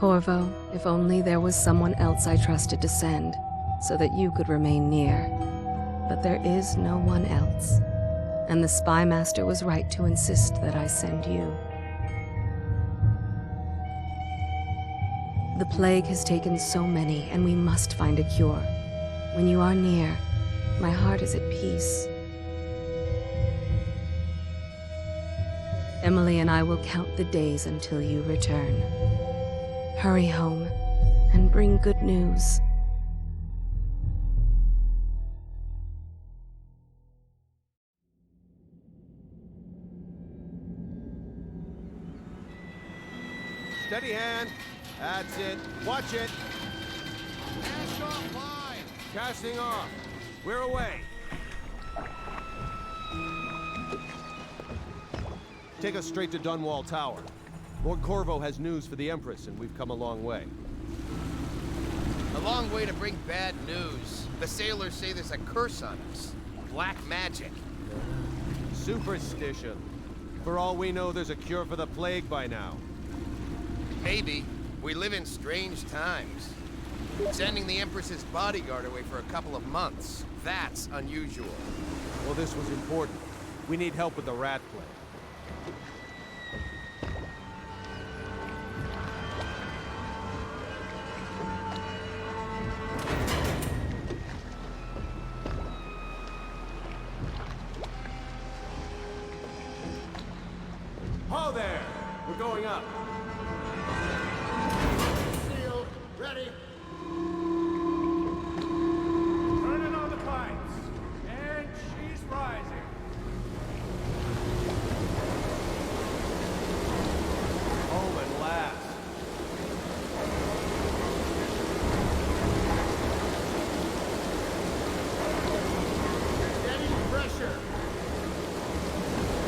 Corvo, if only there was someone else I trusted to send, so that you could remain near. But there is no one else, and the Spy Master was right to insist that I send you. The plague has taken so many, and we must find a cure. When you are near, my heart is at peace. Emily and I will count the days until you return. Hurry home and bring good news. Steady hand. That's it. Watch it. Cast off line. Casting off. We're away. Take us straight to Dunwall Tower. Lord Corvo has news for the Empress, and we've come a long way. A long way to bring bad news. The sailors say there's a curse on us. Black magic. Superstition. For all we know, there's a cure for the plague by now. Maybe. We live in strange times. Sending the Empress's bodyguard away for a couple of months. That's unusual. Well, this was important. We need help with the rat plague. Ho there! We're going up. Sealed. Ready. Turning on the pipes. And she's rising. Home at last. Steady pressure.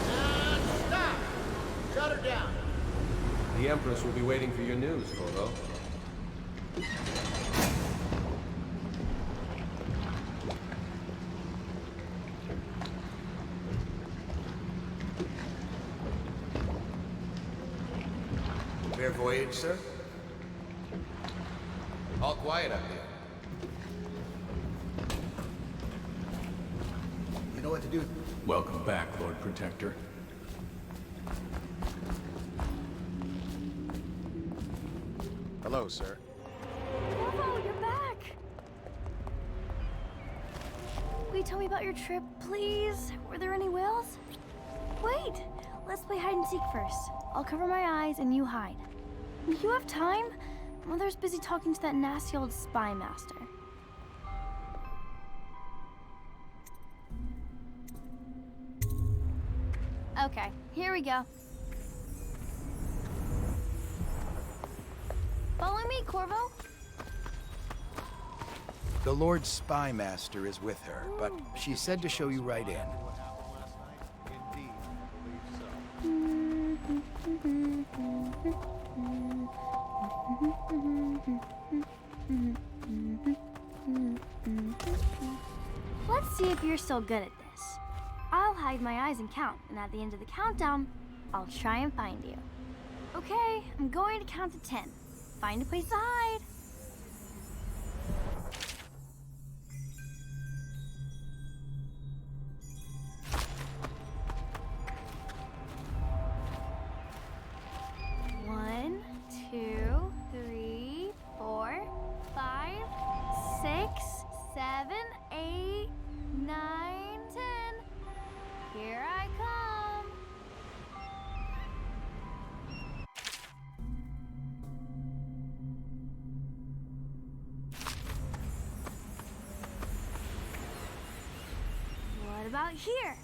And stop. Shut her down. The Empress will be waiting for your news, Corvo. Fair voyage, sir. All quiet up there. You know what to do? Welcome back, Lord Protector. Hello, sir. Corvo, you're back! Will you tell me about your trip, please? Were there any whales? Wait! Let's play hide and seek first. I'll cover my eyes and you hide. You have time? Mother's busy talking to that nasty old spy master. Okay, here we go. Follow me, Corvo. The Lord Spy Master is with her, but she said to show you right in. Let's see if you're still good at this. I'll hide my eyes and count, and at the end of the countdown, I'll try and find you. Okay, I'm going to count to 10. Find a place to hide. One, 2, 3, 4, 5, 6, 7, 8, 9, 10. Here I come. What about here?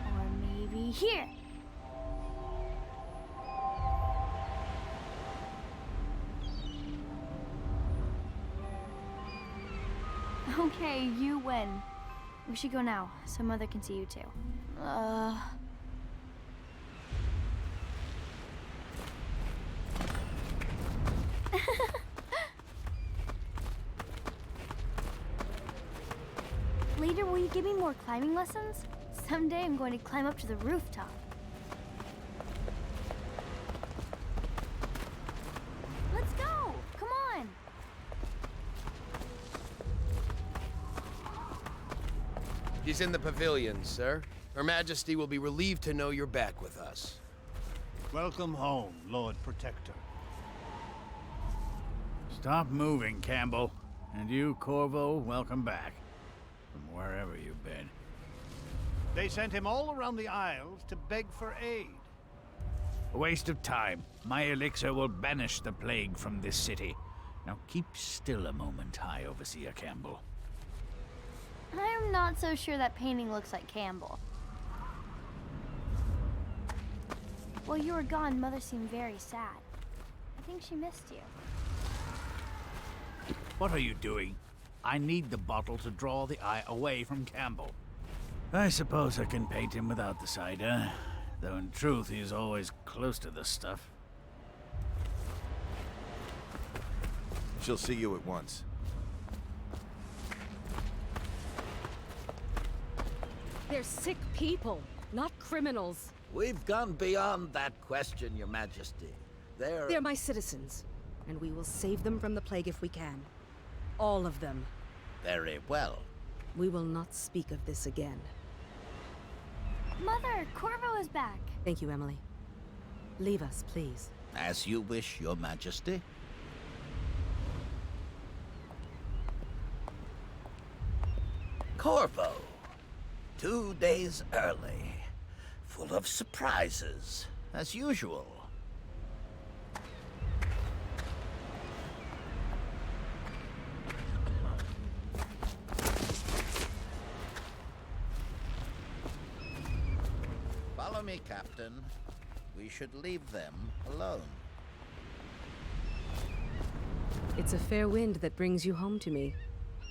Or maybe here. Okay, you win. We should go now, so Mother can see you too. Later, will you give me more climbing lessons? Someday I'm going to climb up to the rooftop. Let's go! Come on! She's in the pavilion, sir. Her Majesty will be relieved to know you're back with us. Welcome home, Lord Protector. Stop moving, Campbell. And you, Corvo, welcome back. From wherever you've been. They sent him all around the Isles to beg for aid. A waste of time. My elixir will banish the plague from this city. Now keep still a moment, High Overseer Campbell. I'm not so sure that painting looks like Campbell. While you were gone, Mother seemed very sad. I think she missed you. What are you doing? I need the bottle to draw the eye away from Campbell. I suppose I can paint him without the cider, though in truth he's always close to the stuff. She'll see you at once. They're sick people, not criminals. We've gone beyond that question, Your Majesty. They're my citizens, and we will save them from the plague if we can. All of them. Very well. We will not speak of this again. Mother, Corvo is back. Thank you, Emily. Leave us, please. As you wish, Your Majesty. Corvo. 2 days early. Full of surprises, as usual. Follow me, Captain. We should leave them alone. It's a fair wind that brings you home to me.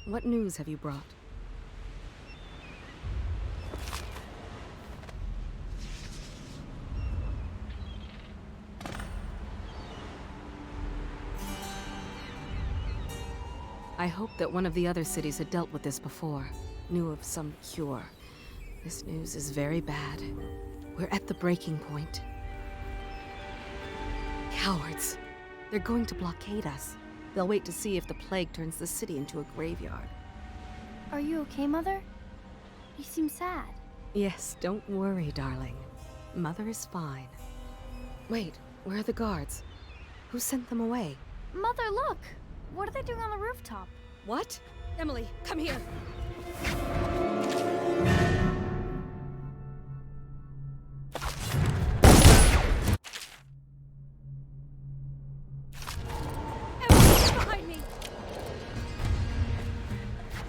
What news have you brought? I hoped that one of the other cities had dealt with this before, knew of some cure. This news is very bad. We're at the breaking point. Cowards. They're going to blockade us. They'll wait to see if the plague turns the city into a graveyard. Are you okay, Mother? You seem sad. Yes, don't worry, darling. Mother is fine. Wait, where are the guards? Who sent them away? Mother, look! What are they doing on the rooftop? What? Emily, come here! Emily, behind me!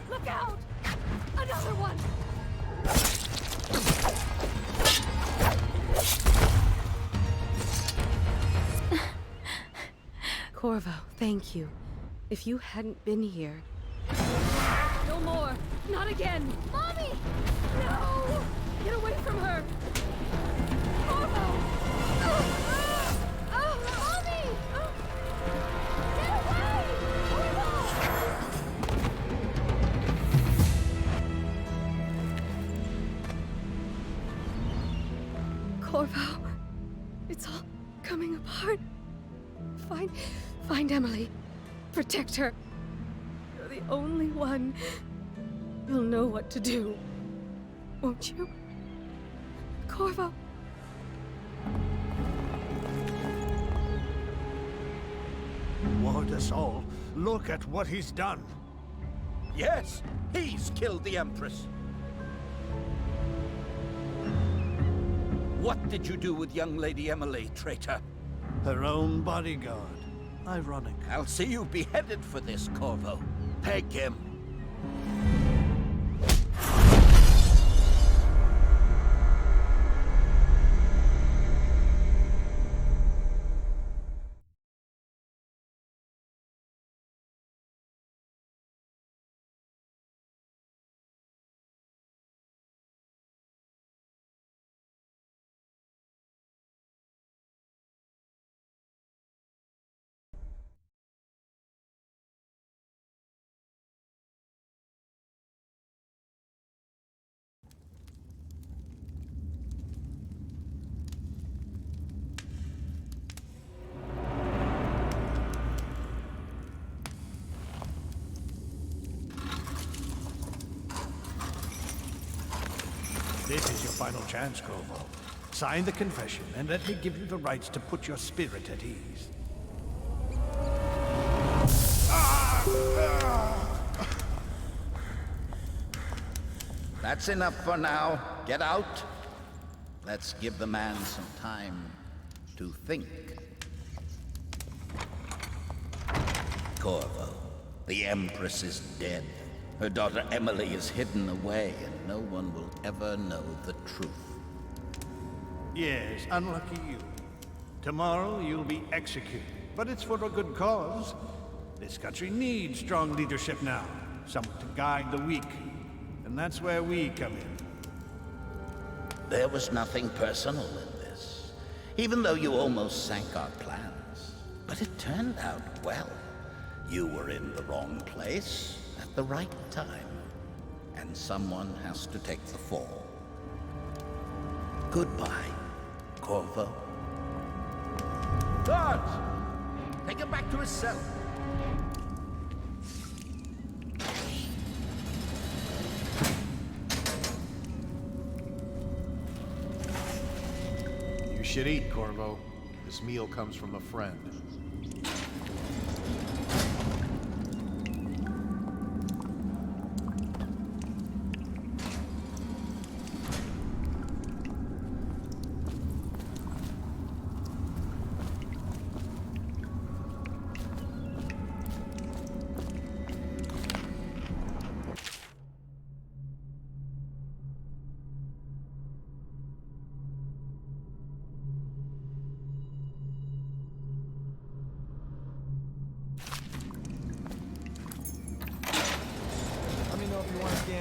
Look out! Another one! Corvo, thank you. If you hadn't been here... No more! Not again! Mommy! No! Get away from her! Corvo! Mommy! Get away! Corvo, it's all coming apart. Find Emily. Protect her. You're the only one. You'll know what to do. Won't you? Corvo. Ward us all. Look at what he's done. Yes, he's killed the Empress. What did you do with young Lady Emily, traitor? Her own bodyguard. Ironic. I'll see you beheaded for this, Corvo. Peg him. This is your final chance, Corvo. Sign the confession, and let me give you the rights to put your spirit at ease. That's enough for now. Get out. Let's give the man some time to think. Corvo, the Empress is dead. Her daughter Emily is hidden away, and no one will ever know the truth. Yes, unlucky you. Tomorrow you'll be executed, but it's for a good cause. This country needs strong leadership now, someone to guide the weak. And that's where we come in. There was nothing personal in this, even though you almost sank our plans. But it turned out well. You were in the wrong place at the right time, and someone has to take the fall. Goodbye, Corvo. Guards! Take him back to his cell. You should eat, Corvo. This meal comes from a friend.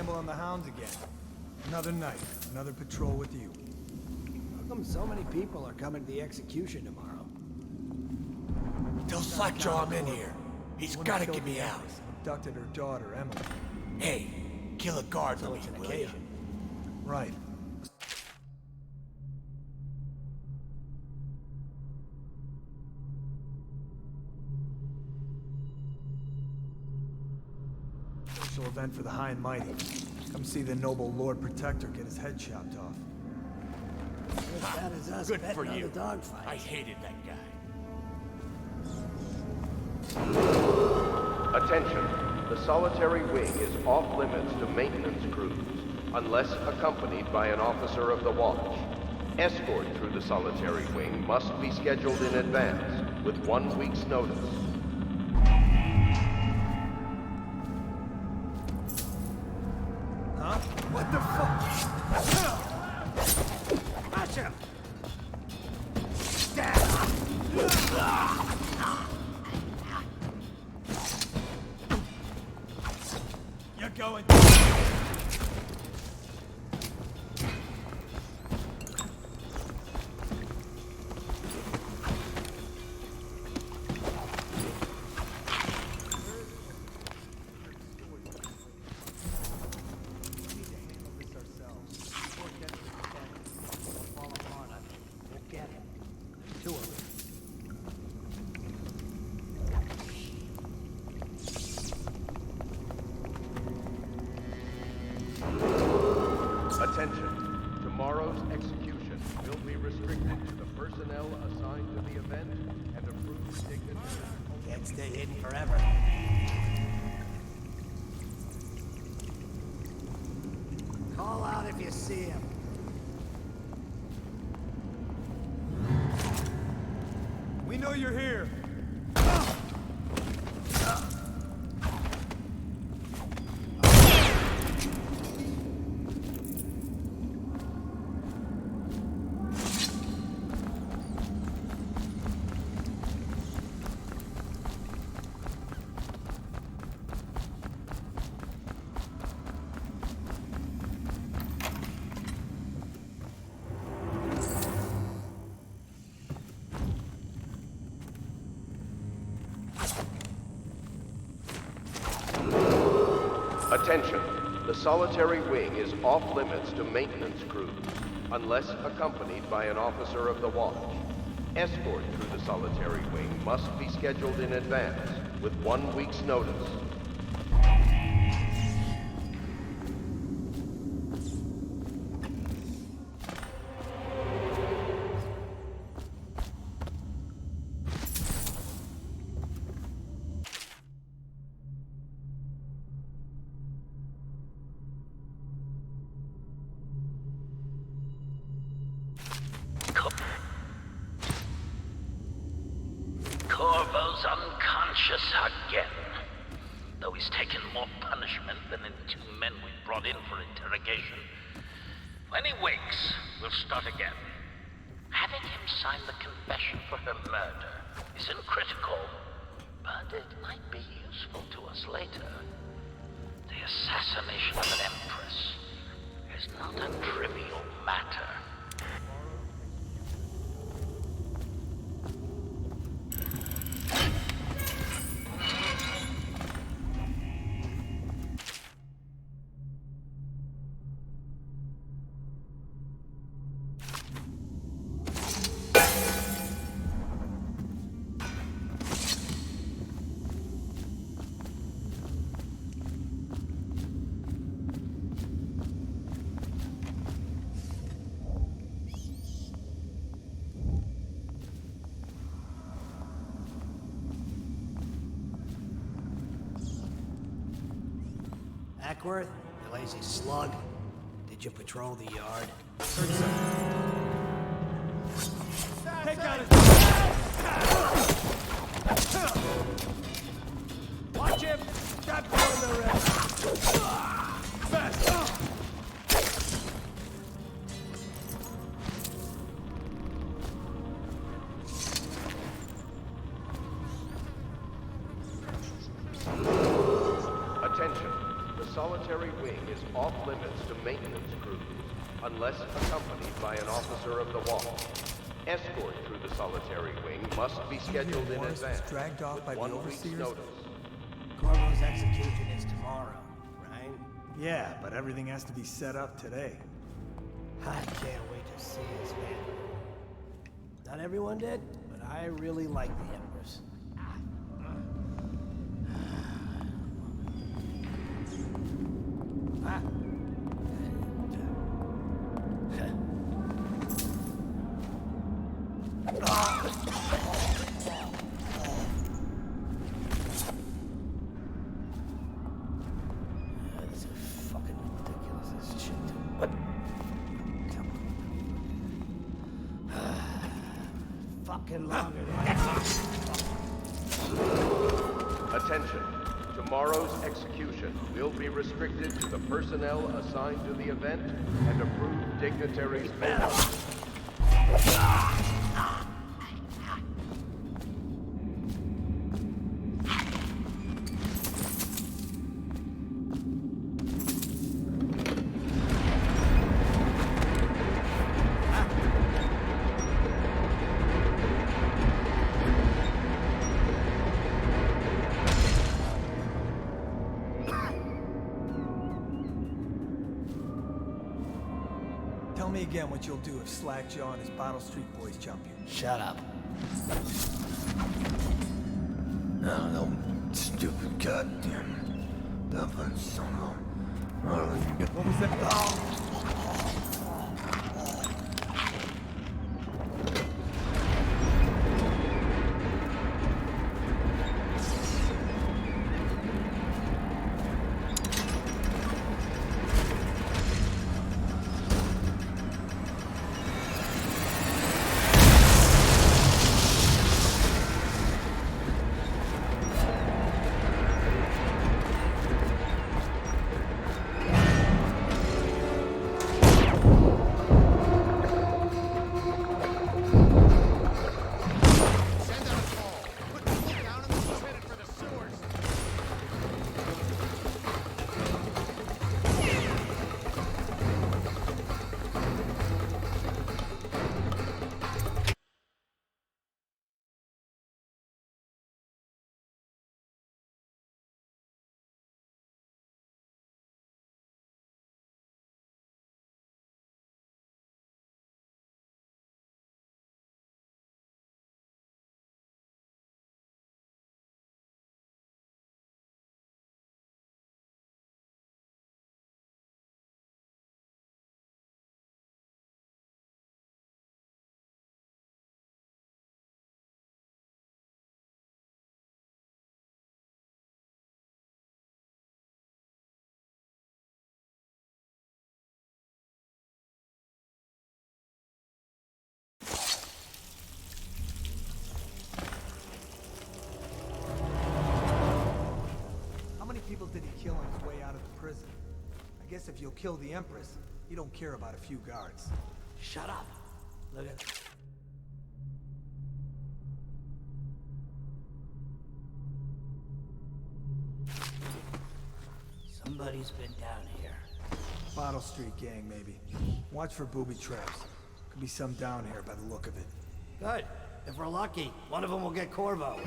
On the hounds again. Another night, another patrol with you. How come so many people are coming to the execution tomorrow? Tell Slackjaw I'm in here. He's gotta get me out. Abducted her daughter, Emily. Hey, kill a guard for me, will ya? Right. Social event for the high and mighty. Come see the noble Lord Protector get his head chopped off. That is us. Good for you. I hated that guy. Attention. The solitary wing is off limits to maintenance crews, unless accompanied by an officer of the watch. Escort through the solitary wing must be scheduled in advance, with 1 week's notice. What the fuck? Gotcha! You're going. Attention. Tomorrow's execution will be restricted to the personnel assigned to the event and approved dignitaries. Can't stay hidden forever. Call out if you see him. We know you're here. Attention. The solitary wing is off limits to maintenance crews, unless accompanied by an officer of the watch. Escort through the solitary wing must be scheduled in advance, with 1 week's notice. again. Though he's taken more punishment than the 2 men we brought in for interrogation. When he wakes, we'll start again. Having him sign the confession for her murder isn't critical, but it might be useful to us later. The assassination of an empress is not a trivial matter. Ackworth, you lazy slug. Did you patrol the yard? Take out his... Watch him! Stop going the rest! Fast! Attention. The solitary wing is off limits to maintenance crews, unless accompanied by an officer of the watch. Escort through the solitary wing must be scheduled in advance, dragged off by with 1 week's overseers? notice. Corvo's execution is tomorrow, right? Yeah, but everything has to be set up today. I can't wait to see his man. Not everyone did, but I really like the Empress. Ah. This is fucking ridiculous, this shit. What? Come on. Fucking longer. Attention. Tomorrow's execution will be restricted to the personnel assigned to the event and approved dignitaries only. Tell me again what you'll do if Slackjaw and his Bottle Street boys jump you. Shut up. No, stupid goddamn. Dublin son of... What was that? if you'll kill the Empress, you don't care about a few guards. Shut up. Look at... Somebody's been down here. Bottle Street gang, maybe. Watch for booby traps. Could be some down here by the look of it. Good. If we're lucky, one of them will get Corvo.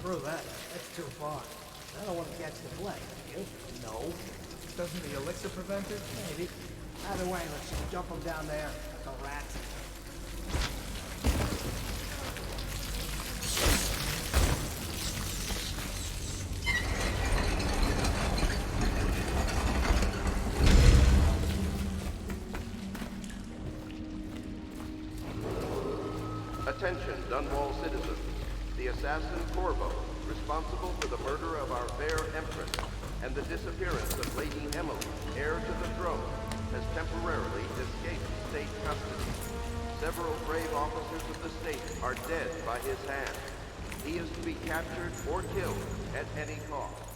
Screw that. That's too far. I don't want to catch the plague, do you? No. Doesn't the elixir prevent it? Maybe. Either way, let's just jump them down there like the rats. Attention, Dunwall citizens. The assassin Corvo, responsible for the murder of our fair Empress and the disappearance of Lady Emily, heir to the throne, has temporarily escaped state custody. Several brave officers of the state are dead by his hand. He is to be captured or killed at any cost.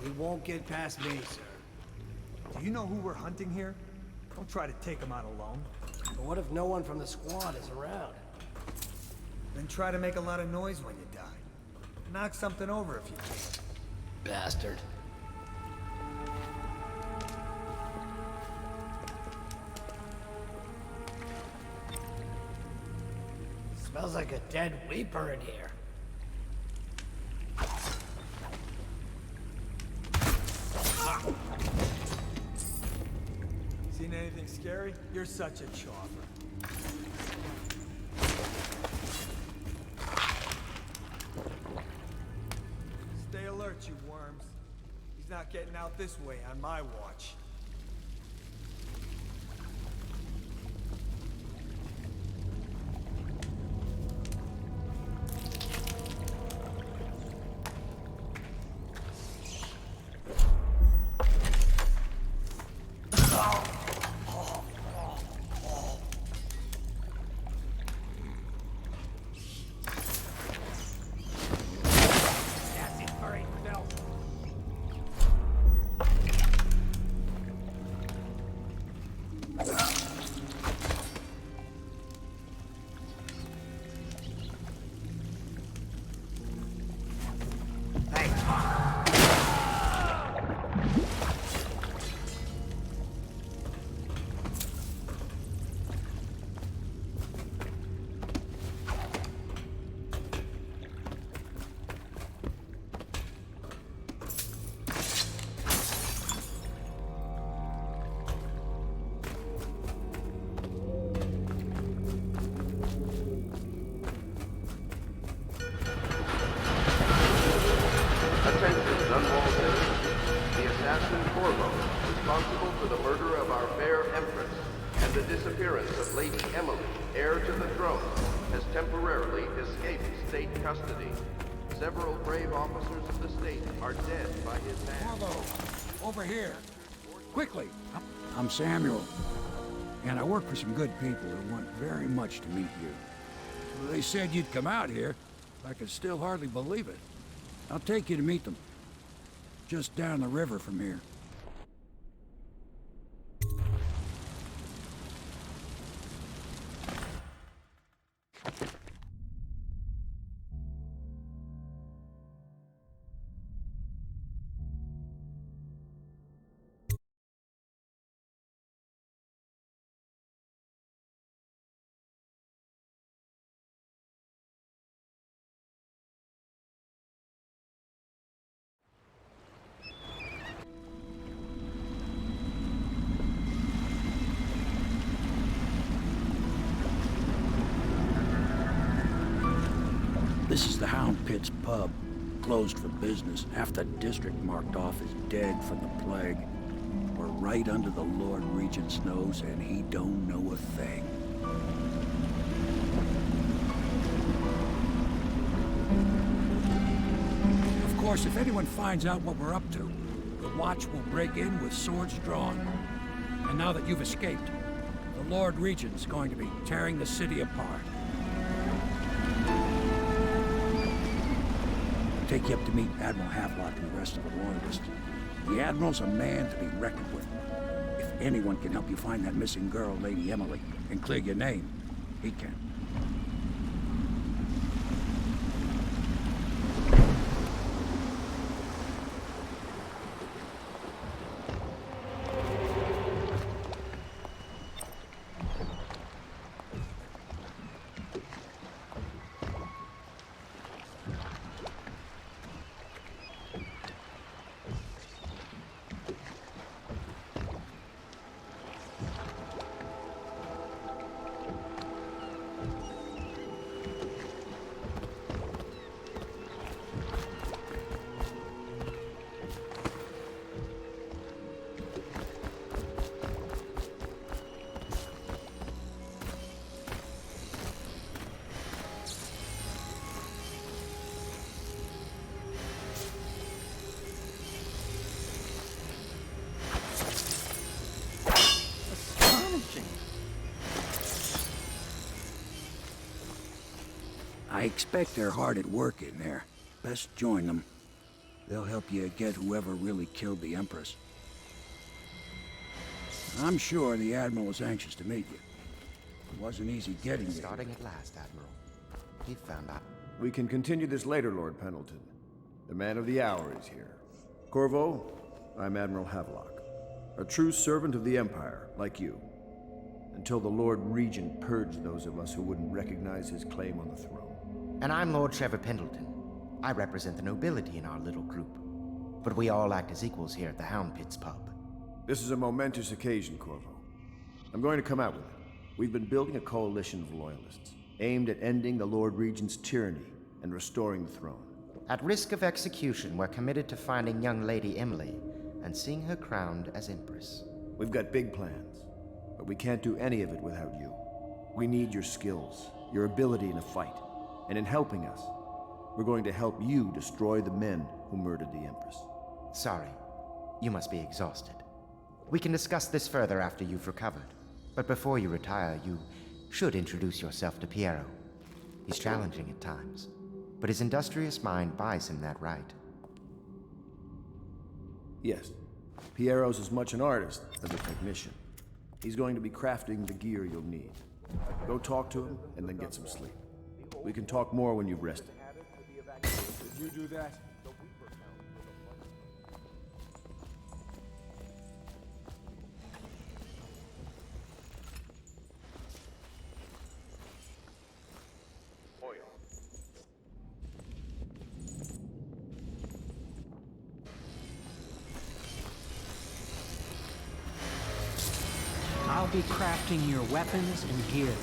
He won't get past me, sir. Do you know who we're hunting here? Don't try to take him out alone. But what if no one from the squad is around? Then try to make a lot of noise when you die. Knock something over if you can. Bastard. Smells like a dead weeper in here. Seen anything scary? You're such a chopper. Stay alert, you worms. He's not getting out this way on my watch. responsible for the murder of our fair Empress and the disappearance of Lady Emily, heir to the throne, has temporarily escaped state custody. Several brave officers of the state are dead by his hand. Bravo! Over here! Quickly! I'm Samuel, and I work for some good people who want very much to meet you. Well, they said you'd come out here. I can still hardly believe it. I'll take you to meet them. Just down the river from here. This is the Hound Pit's pub, closed for business. Half the district marked off as dead from the plague. We're right under the Lord Regent's nose, and he don't know a thing. Of course, if anyone finds out what we're up to, the Watch will break in with swords drawn. And now that you've escaped, the Lord Regent's going to be tearing the city apart. Take you up to meet Admiral Havelock and the rest of the Loyalists. The Admiral's a man to be reckoned with. If anyone can help you find that missing girl, Lady Emily, and clear your name, he can. I expect they're hard at work in there. Best join them. They'll help you get whoever really killed the Empress. I'm sure the Admiral is anxious to meet you. It wasn't easy getting you. Starting at last, Admiral. He found out. We can continue this later, Lord Pendleton. The man of the hour is here. Corvo, I'm Admiral Havelock. A true servant of the Empire, like you. Until the Lord Regent purged those of us who wouldn't recognize his claim on the throne. And I'm Lord Trevor Pendleton. I represent the nobility in our little group. But we all act as equals here at the Hound Pits pub. This is a momentous occasion, Corvo. I'm going to come out with it. We've been building a coalition of loyalists, aimed at ending the Lord Regent's tyranny and restoring the throne. At risk of execution, we're committed to finding young Lady Emily and seeing her crowned as Empress. We've got big plans, but we can't do any of it without you. We need your skills, your ability in a fight, and in helping us, we're going to help you destroy the men who murdered the Empress. Sorry, you must be exhausted. We can discuss this further after you've recovered. But before you retire, you should introduce yourself to Piero. He's challenging at times, but his industrious mind buys him that right. Yes, Piero's as much an artist as a technician. He's going to be crafting the gear you'll need. Go talk to him, and then get some sleep. We can talk more when you've rested. Did you do that? I'll be crafting your weapons and gear,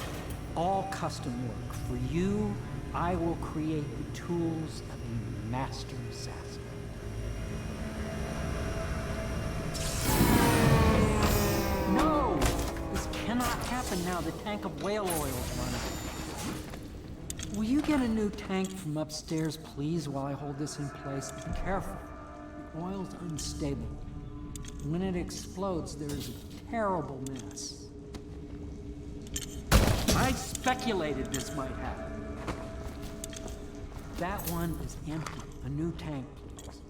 all custom work. For you, I will create the tools of a master assassin. No! This cannot happen now. The tank of whale oil is running. Will you get a new tank from upstairs, please, while I hold this in place? Be careful. The oil's unstable. When it explodes, there is a terrible mess. I speculated this might happen. That one is empty. A new tank, please.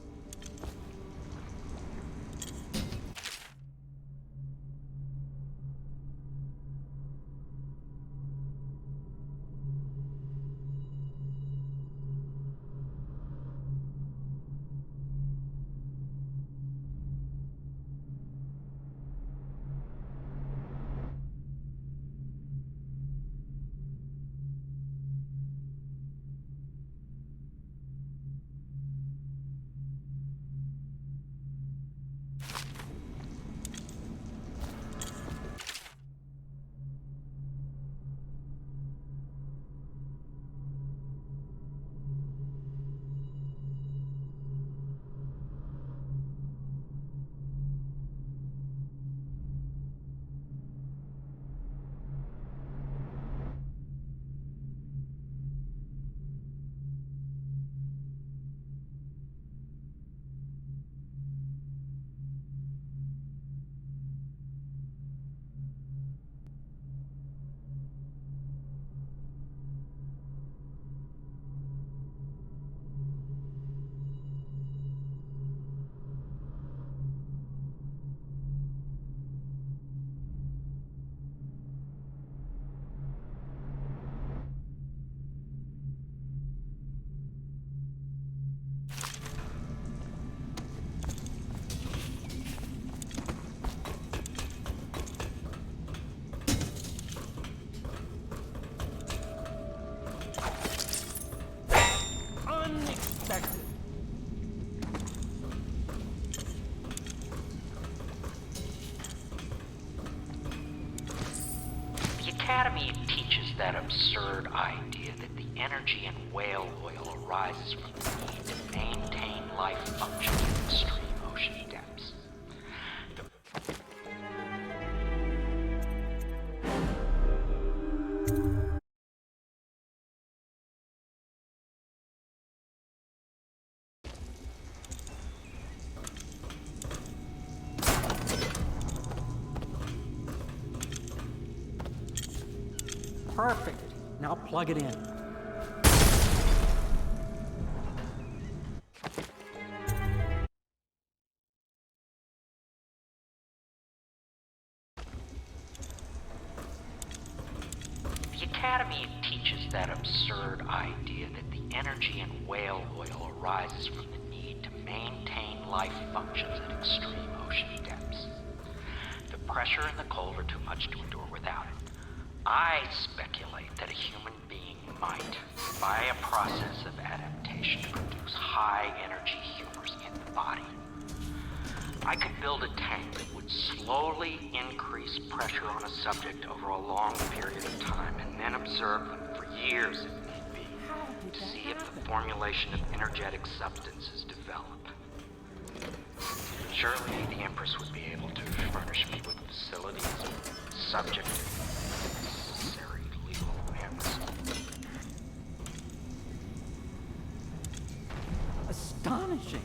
Unexpected. The Academy teaches that absurd idea that the energy in whale oil arises from the need to maintain life function in extreme ocean depths. Perfect. Now plug it in. Academy teaches that absurd idea that the energy in whale oil arises from the need to maintain life functions at extreme ocean depths. The pressure and the cold are too much to endure without it. I speculate that a human being might, by a process of adaptation, produce high-energy humors in the body. I could build a tank that would slowly increase pressure on a subject over a long period of time and then observe them for years if need be, to see if the formulation of energetic substances develop. Surely the Empress would be able to furnish me with facilities subject to necessary legal amnesty. Astonishing.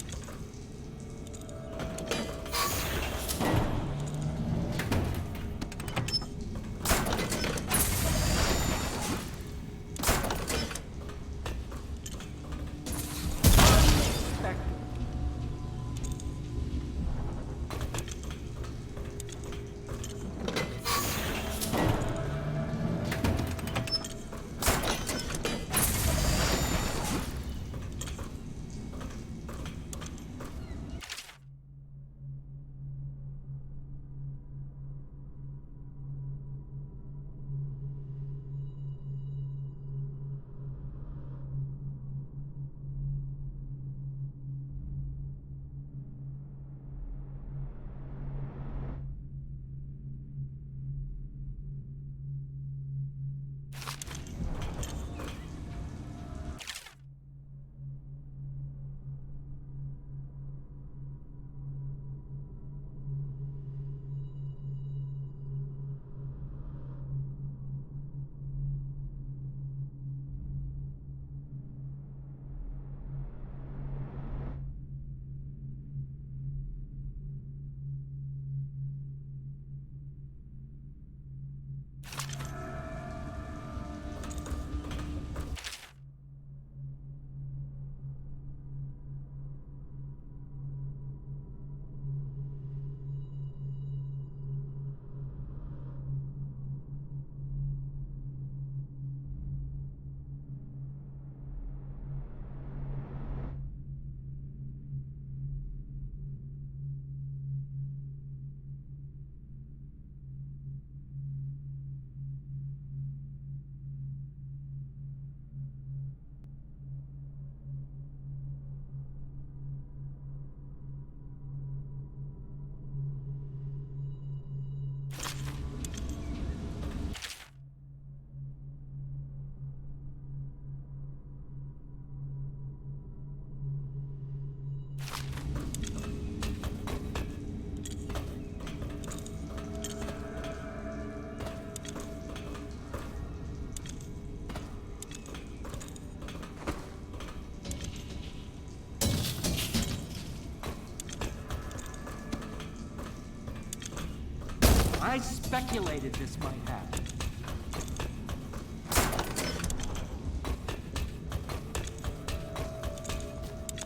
I speculated this might happen.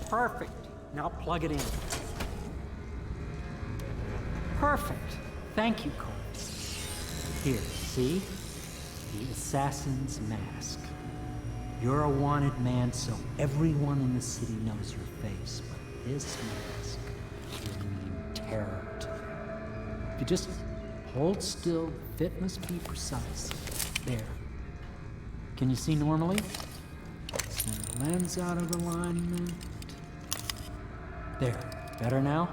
Perfect. Now plug it in. Perfect. Thank you, Cole. Here, see? The assassin's mask. You're a wanted man, so everyone in the city knows your face, but this mask will mean terror to them. If you just hold still, fit must be precise. There. Can you see normally? Send the lens out of alignment. There. Better now?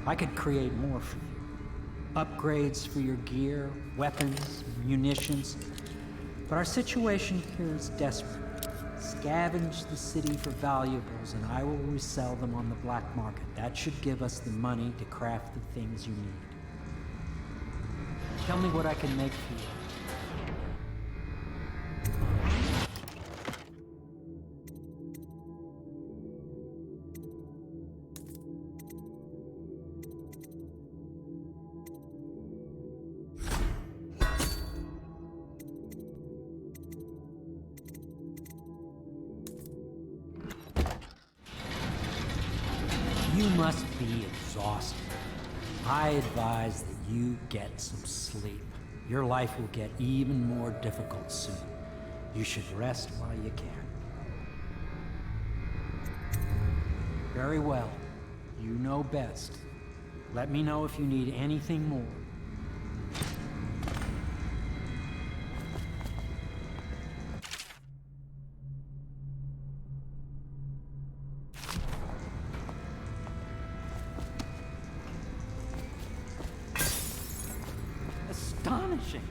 I could create more for you. Upgrades for your gear, weapons, munitions. But our situation here is desperate. Scavenge the city for valuables and I will resell them on the black market. That should give us the money to craft the things you need. Tell me what I can make for you. You must be exhausted. I advise that you get some sleep. Your life will get even more difficult soon. You should rest while you can. Very well. You know best. Let me know if you need anything more. Astonishing.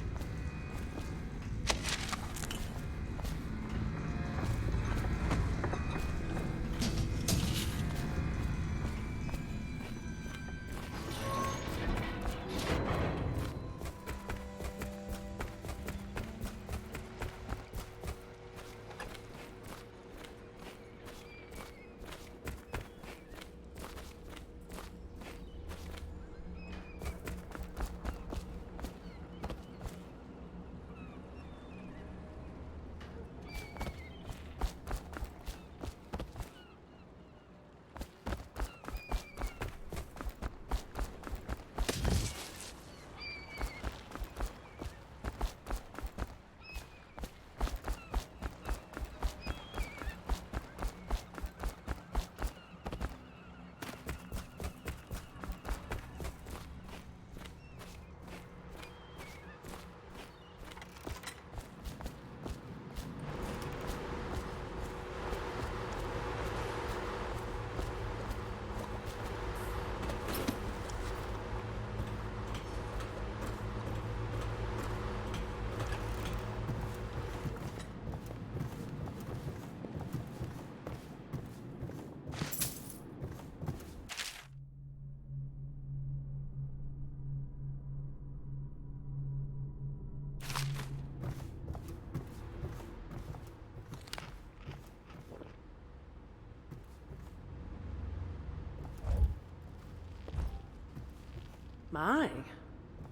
My,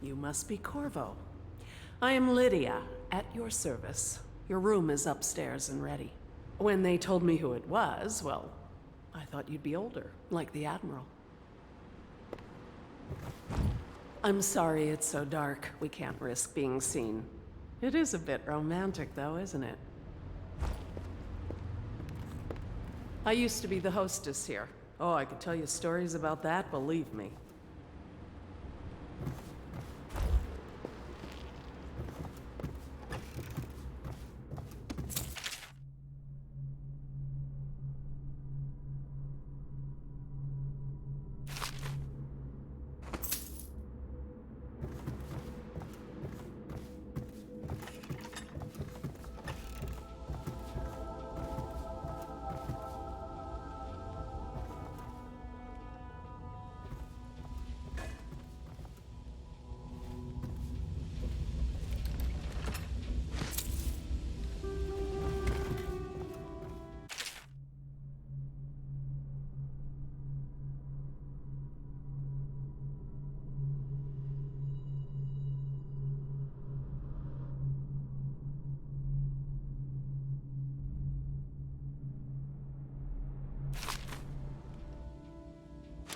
you must be Corvo. I am Lydia, at your service. Your room is upstairs and ready. When they told me who it was, well, I thought you'd be older, like the Admiral. I'm sorry it's so dark. We can't risk being seen. It is a bit romantic, though, isn't it? I used to be the hostess here. Oh, I could tell you stories about that, believe me.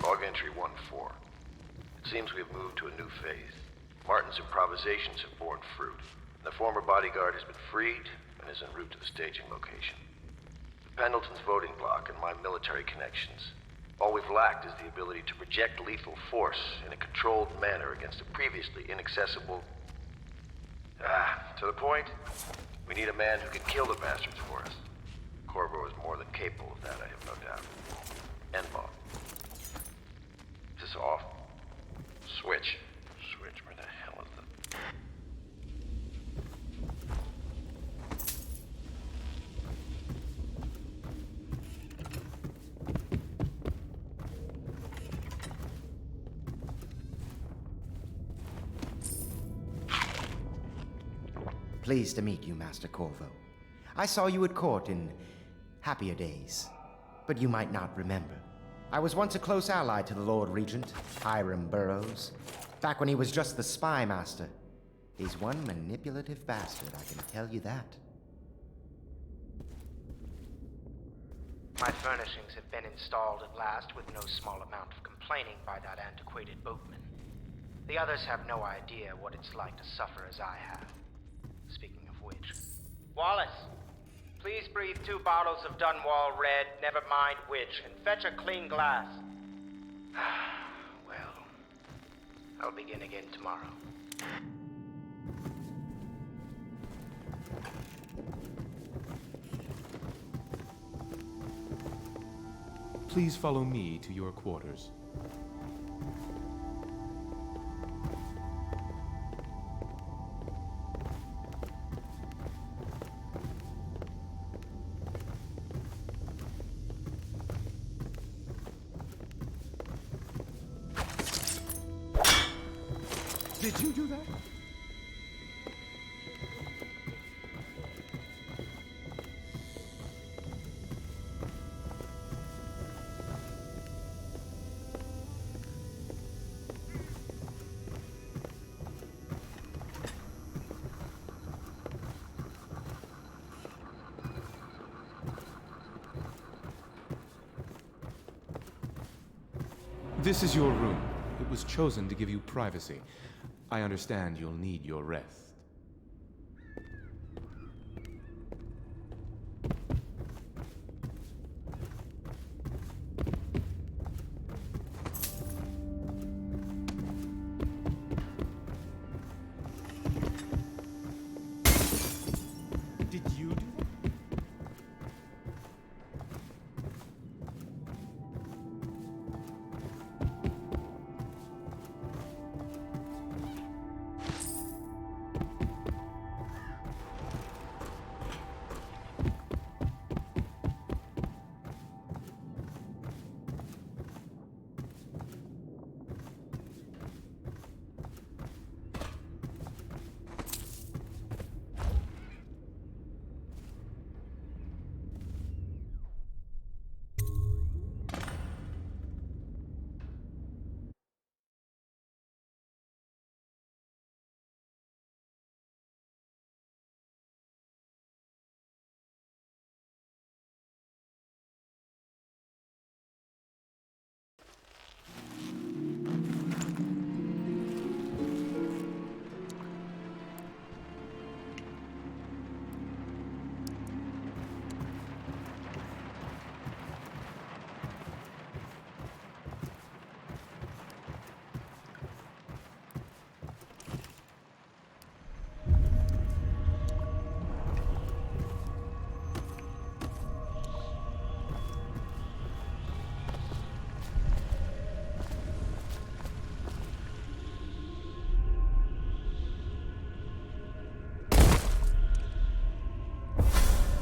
Log entry 1-4. It seems we've moved to a new phase. Martin's improvisations have borne fruit. The former bodyguard has been freed and is en route to the staging location. Pendleton's voting block and my military connections. All we've lacked is the ability to project lethal force in a controlled manner against a previously inaccessible... to the point, we need a man who can kill the bastards for us. Corvo is more than capable of that, I have no doubt. N-bomb. Is this off? Switch. Switch, where the hell is the... Pleased to meet you, Master Corvo. I saw you at court in happier days, but you might not remember. I was once a close ally to the Lord Regent, Hiram Burroughs, back when he was just the spy master. He's one manipulative bastard, I can tell you that. My furnishings have been installed at last with no small amount of complaining by that antiquated boatman. The others have no idea what it's like to suffer as I have. Speaking of which, Wallace, please breathe 2 bottles of Dunwall Red, never mind which, and fetch a clean glass. Well, I'll begin again tomorrow. Please follow me to your quarters. Did you do that? This is your room. It was chosen to give you privacy. I understand you'll need your rest. Did you do that?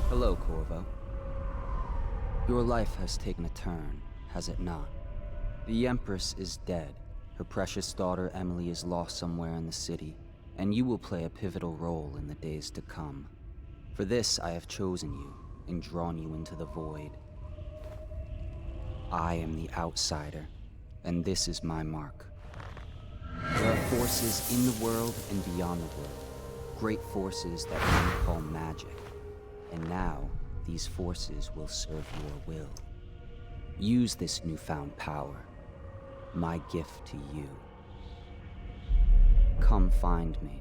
Hello, Corvo. Your life has taken a turn, has it not? The Empress is dead. Her precious daughter Emily is lost somewhere in the city, and you will play a pivotal role in the days to come. For this, I have chosen you and drawn you into the void. I am the outsider, and this is my mark. There are forces in the world and beyond the world, great forces that men call magic. And now, these forces will serve your will. Use this newfound power, my gift to you. Come find me.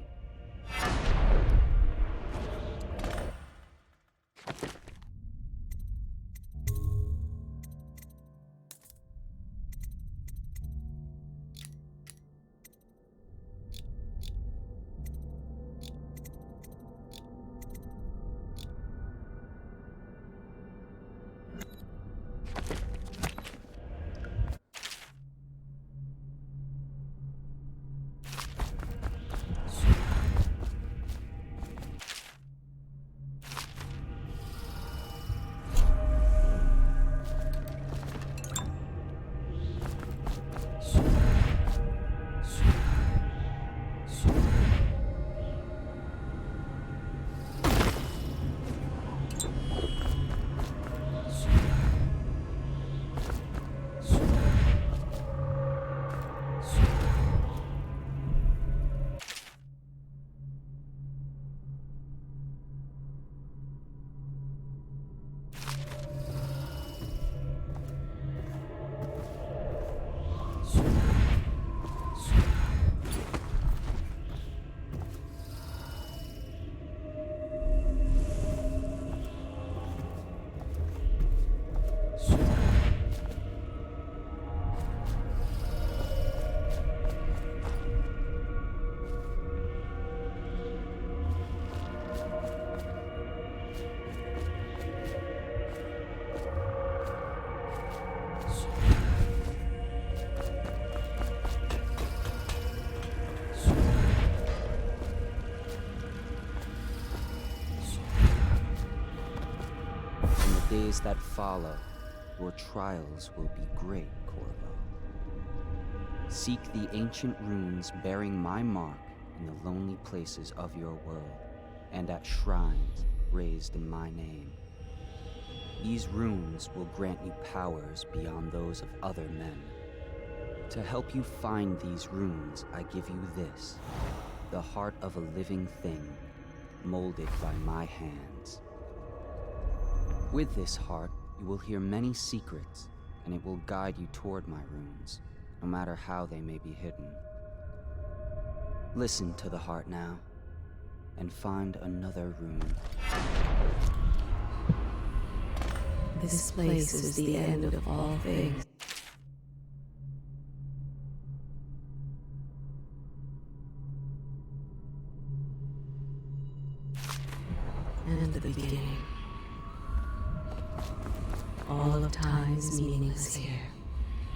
days that follow, your trials will be great, Corvo. Seek the ancient runes bearing my mark in the lonely places of your world, and at shrines raised in my name. These runes will grant you powers beyond those of other men. To help you find these runes, I give you this, the heart of a living thing, molded by my hands. With this heart, you will hear many secrets, and it will guide you toward my runes, no matter how they may be hidden. Listen to the heart now, and find another rune. This place is the end of all things. And the beginning. All of time is meaningless here.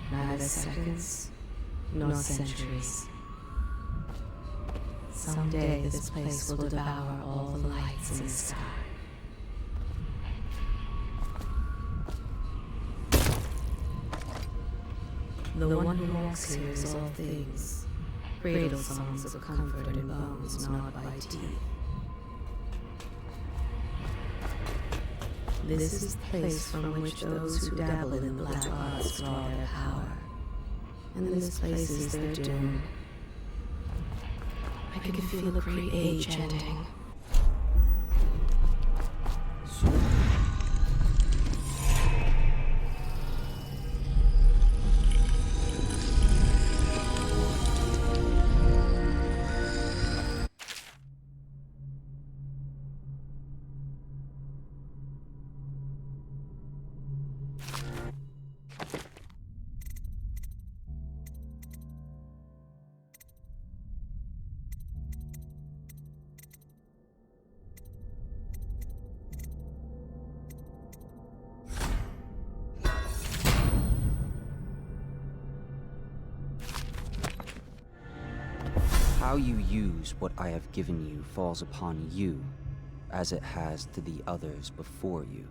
Neither seconds, nor centuries. Someday this place will devour all the lights in the sky. The one who walks here is all things. Cradle songs of comfort and bones gnawed by teeth. This is the place from which those who dabble in the black arts draw their power. And this place is their doom. I can feel a great age ending. How you use what I have given you falls upon you, as it has to the others before you.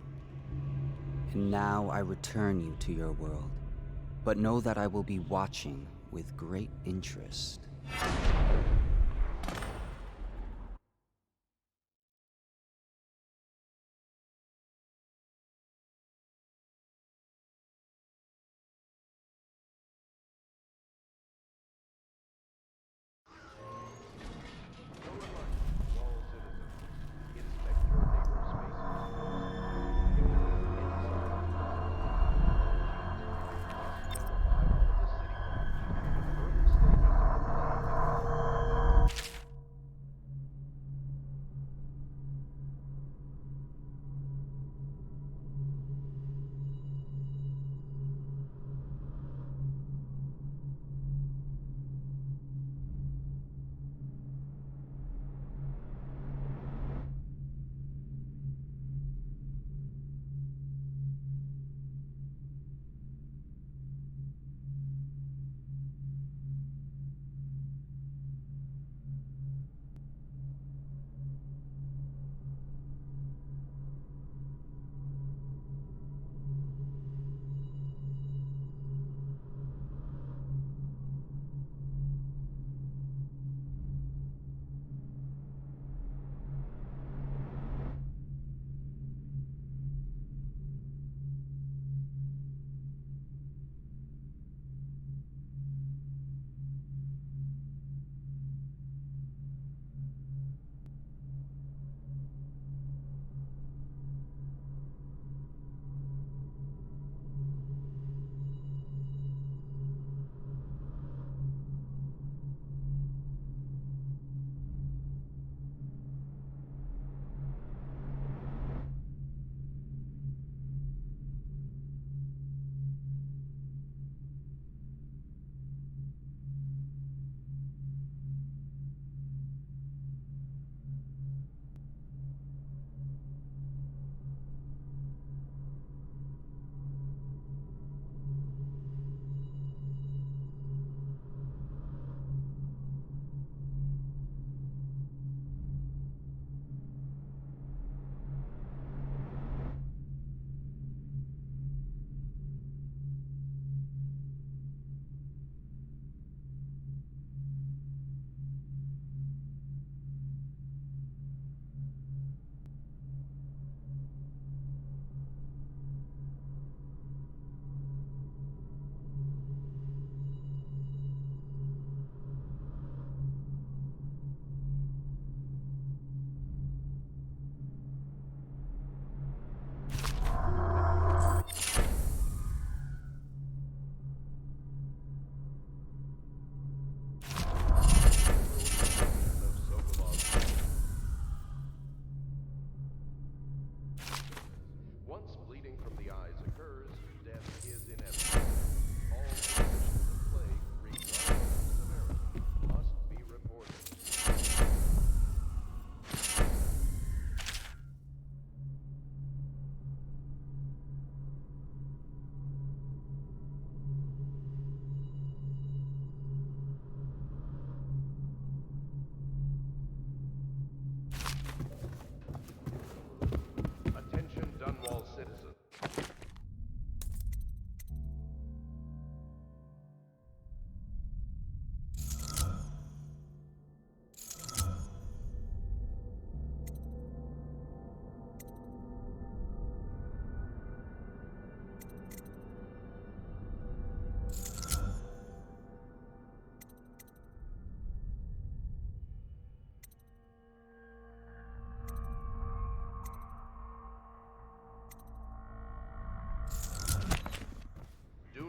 And now I return you to your world, but know that I will be watching with great interest.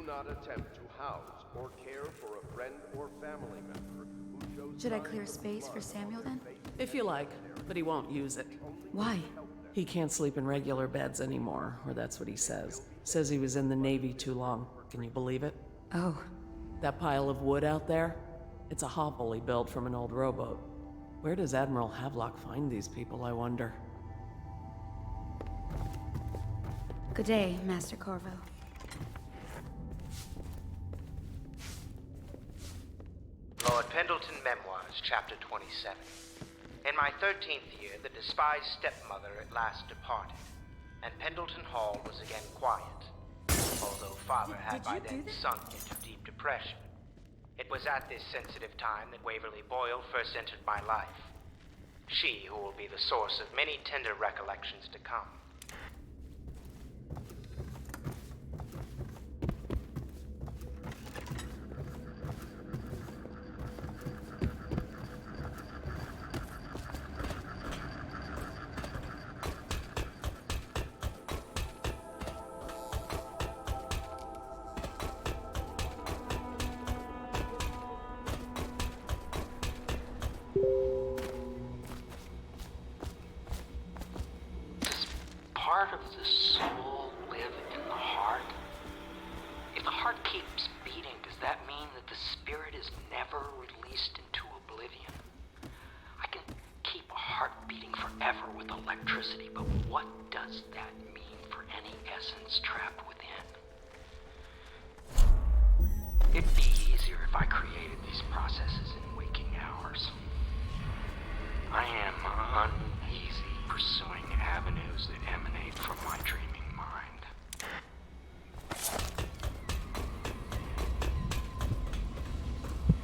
not attempt to house or care for a friend or family member who chose Should I clear space for Samuel then? If you like, but he won't use it. Why? He can't sleep in regular beds anymore, or that's what he says. Says he was in the Navy too long. Can you believe it? Oh. That pile of wood out there? It's a hovel he built from an old rowboat. Where does Admiral Havelock find these people, I wonder? Good day, Master Corvo. Lord Pendleton Memoirs, Chapter 27. In my 13th year, the despised stepmother at last departed, and Pendleton Hall was again quiet, although Father had by then sunk into deep depression. It was at this sensitive time that Waverly Boyle first entered my life. She who will be the source of many tender recollections to come. Part of the soul live in the heart? If the heart keeps beating, does that mean that the spirit is never released into oblivion? I can keep a heart beating forever with electricity, but what does that mean for any essence trapped within? It'd be easier if I created these processes in waking hours. I am uneasy pursuing avenues that emanate from my dreaming mind.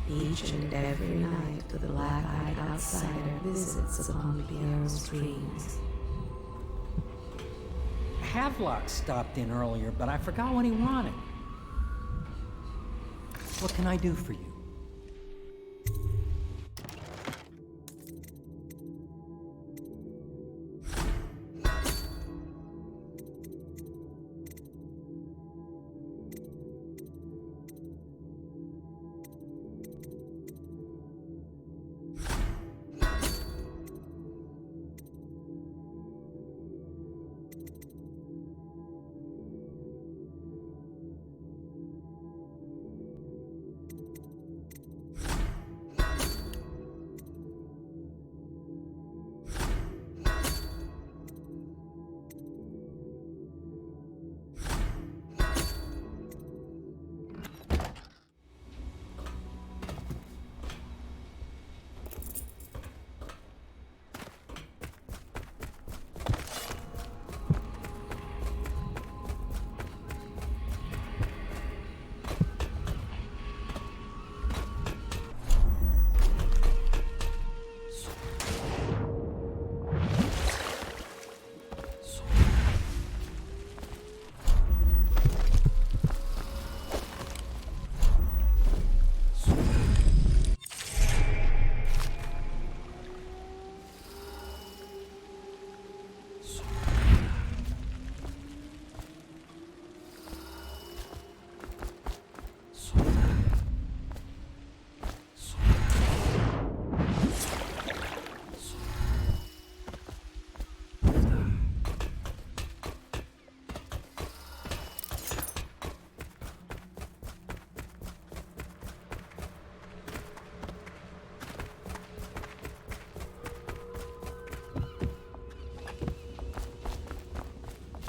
Each and every night the black-eyed outsider visits upon Pierre's dreams. Havelock stopped in earlier, but I forgot what he wanted. What can I do for you?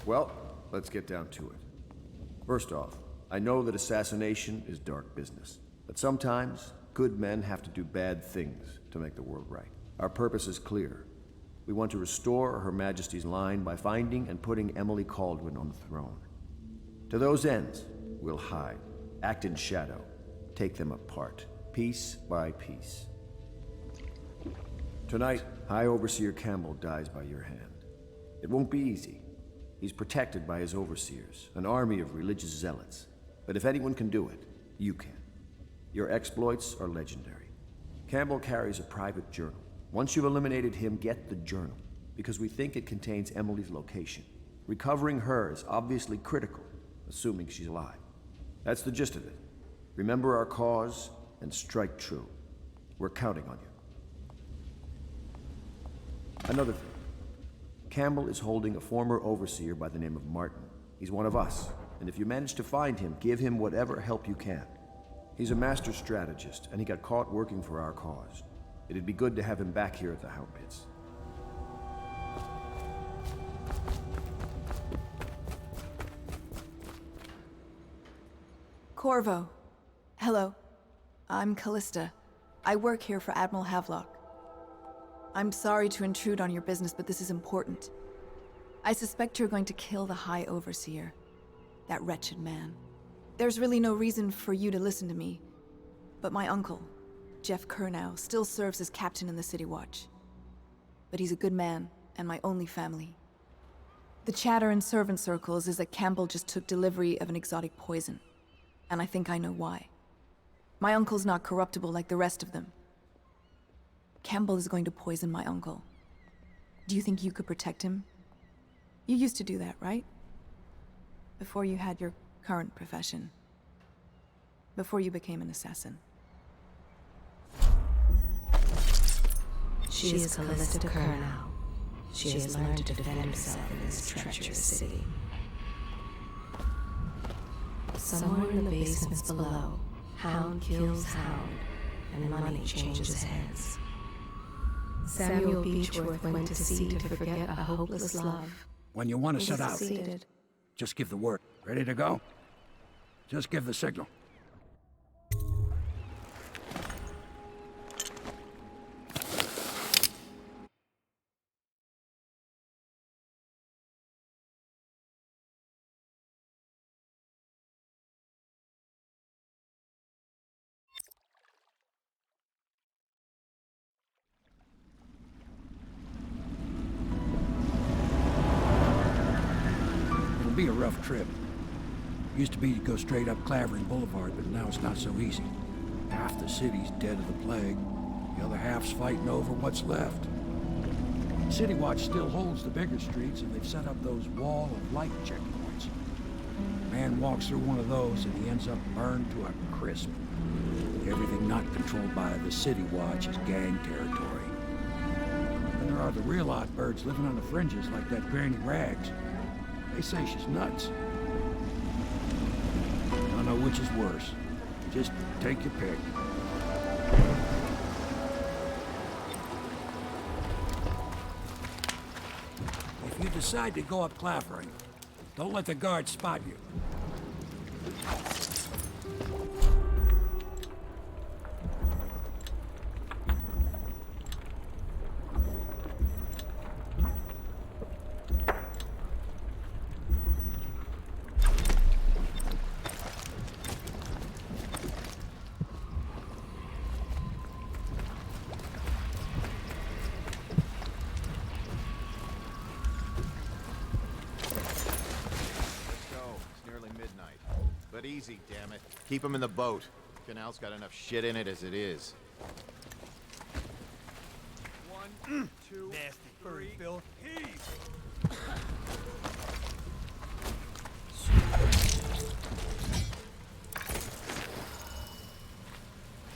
Well, let's get down to it. First off, I know that assassination is dark business, but sometimes good men have to do bad things to make the world right. Our purpose is clear. We want to restore Her Majesty's line by finding and putting Emily Kaldwin on the throne. To those ends, we'll hide, act in shadow, take them apart, piece by piece. Tonight, High Overseer Campbell dies by your hand. It won't be easy. He's protected by his overseers, an army of religious zealots. But if anyone can do it, you can. Your exploits are legendary. Campbell carries a private journal. Once you've eliminated him, get the journal, because we think it contains Emily's location. Recovering her is obviously critical, assuming she's alive. That's the gist of it. Remember our cause and strike true. We're counting on you. Another thing. Campbell is holding a former overseer by the name of Martin. He's one of us, and if you manage to find him, give him whatever help you can. He's a master strategist, and he got caught working for our cause. It'd be good to have him back here at the Hound Pits. Corvo. Hello. I'm Callista. I work here for Admiral Havelock. I'm sorry to intrude on your business, but this is important. I suspect you're going to kill the High Overseer. That wretched man. There's really no reason for you to listen to me, but my uncle, Jeff Kernow, still serves as captain in the City Watch. But he's a good man, and my only family. The chatter in servant circles is that Campbell just took delivery of an exotic poison, and I think I know why. My uncle's not corruptible like the rest of them. Campbell is going to poison my uncle. Do you think you could protect him? You used to do that, right? Before you had your current profession. Before you became an assassin. She is Callista Kernow. She has learned to defend herself in this treacherous city. Somewhere in the basements below, Hound kills Hound, and money changes hands. Samuel Beechworth went to sea to forget a hopeless love. When you want to set out, Succeeded. just give the word. Ready to go? Just give the signal. It'll be a rough trip. Used to be to go straight up Clavering Boulevard, but now it's not so easy. Half the city's dead of the plague. The other half's fighting over what's left. City Watch still holds the bigger streets, and they've set up those wall of light checkpoints. A man walks through one of those, and he ends up burned to a crisp. Everything not controlled by the City Watch is gang territory. And there are the real odd birds living on the fringes like that Granny Rags. They say she's nuts. I don't know which is worse. Just take your pick. If you decide to go up Clavering, don't let the guards spot you. Easy, damn it. Keep him in the boat. Canal's got enough shit in it as it is. 1, 2, nasty furry Bill. Heave!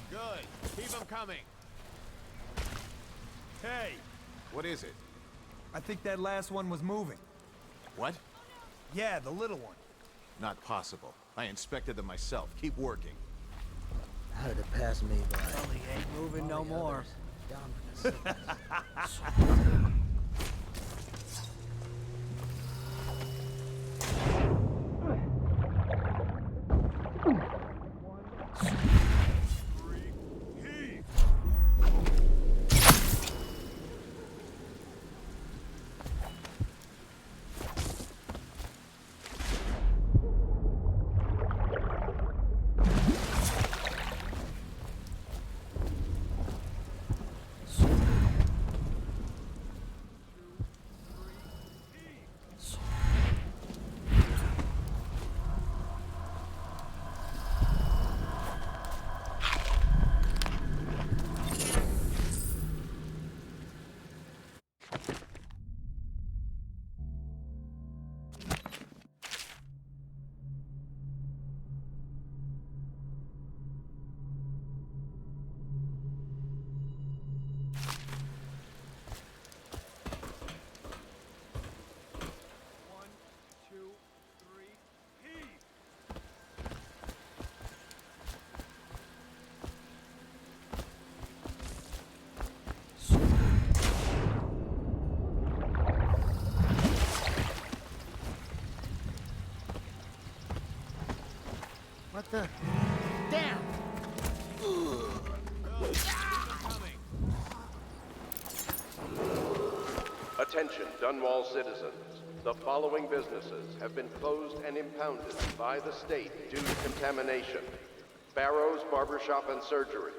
Good. Keep him coming. Hey! What is it? I think that last one was moving. What? Yeah, the little one. Not possible. I inspected them myself. Keep working. How did it pass me by? Well, he ain't moving no more. What the? Damn! Attention, Dunwall citizens. The following businesses have been closed and impounded by the state due to contamination. Barrow's Barbershop and Surgery,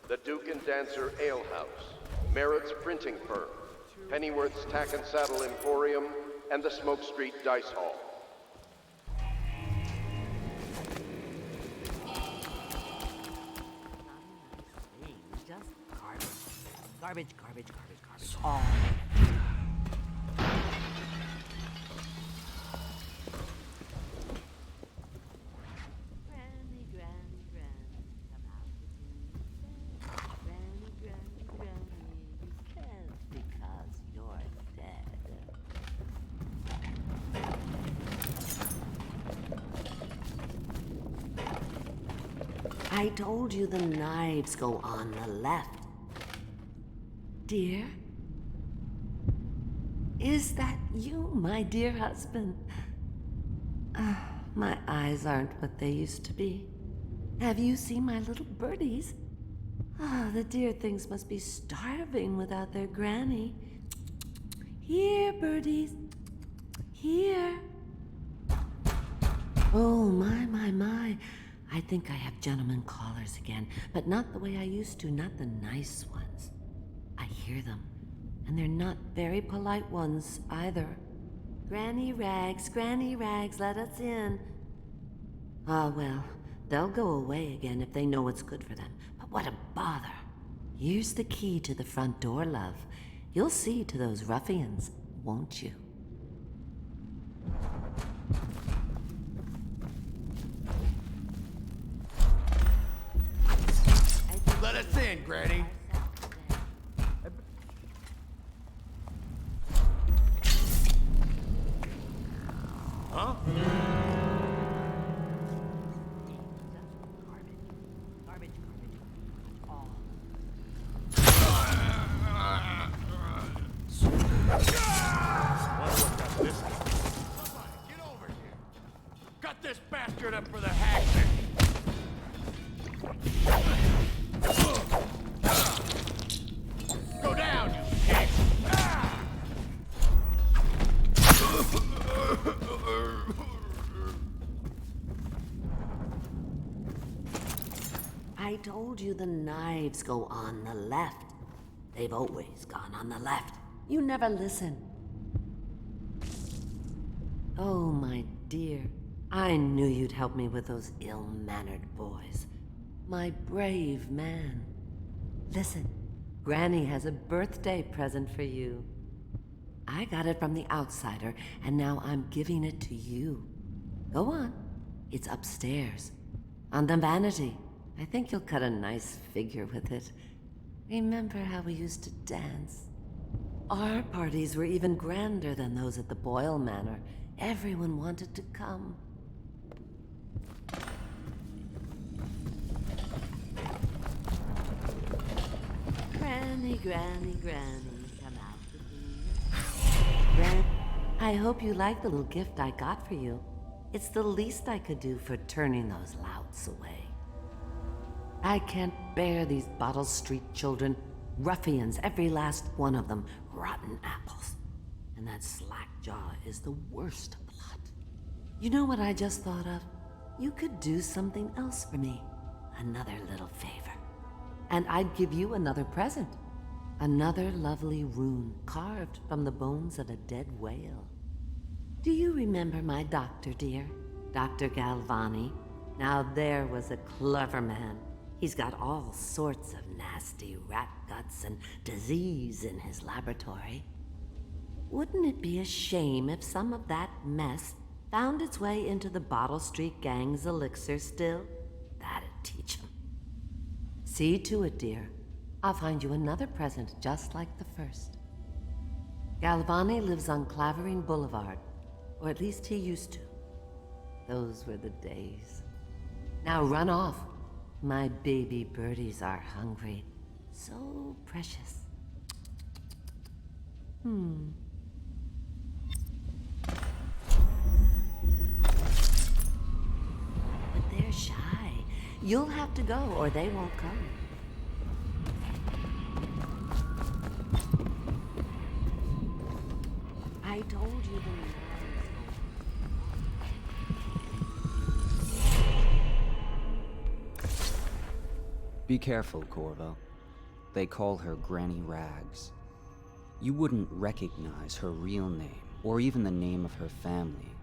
the Duke and Dancer Ale House, Merritt's Printing Firm, Pennyworth's Tack and Saddle Emporium, and the Smoke Street Dice Hall. Just garbage. Garbage, garbage, garbage, garbage. All. Granny, granny, granny, come out with me. Granny, granny, granny, you can't because you're dead. I told you the knives go on the left. Dear? Is that you, my dear husband? My eyes aren't what they used to be. Have you seen my little birdies? The dear things must be starving without their granny. Here, birdies. Here. Oh, my. I think I have gentlemen callers again, but not the way I used to, not the nice ones. I hear them, and they're not very polite ones either. Granny Rags, let us in. Ah, well, they'll go away again if they know what's good for them, but what a bother. Here's the key to the front door, love. You'll see to those ruffians, won't you? Let us in, Granny. Huh? Cut this bastard up for the hackman! Go down, you pig! I told you the knives go on the left. They've always gone on the left. You never listen. Oh, my dear. I knew you'd help me with those ill-mannered boys. My brave man. Listen, Granny has a birthday present for you. I got it from the outsider, and now I'm giving it to you. Go on. It's upstairs. On the vanity. I think you'll cut a nice figure with it. Remember how we used to dance? Our parties were even grander than those at the Boyle Manor. Everyone wanted to come. Granny, come out with me. I hope you like the little gift I got for you. It's the least I could do for turning those louts away. I can't bear these Bottle Street children. Ruffians, every last one of them. Rotten apples. And that slack-jaw is the worst lot. You know what I just thought of? You could do something else for me. Another little favor. And I'd give you another present. Another lovely rune carved from the bones of a dead whale. Do you remember my doctor, dear? Dr. Galvani? Now there was a clever man. He's got all sorts of nasty rat guts and disease in his laboratory. Wouldn't it be a shame if some of that mess found its way into the Bottle Street Gang's elixir still? That'd teach him. See to it, dear. I'll find you another present just like the first. Galvani lives on Clavering Boulevard, or at least he used to. Those were the days. Now run off. My baby birdies are hungry. So precious. But they're shy. You'll have to go, or they won't come. I told you the Be careful, Corvo. They call her Granny Rags. You wouldn't recognize her real name, or even the name of her family,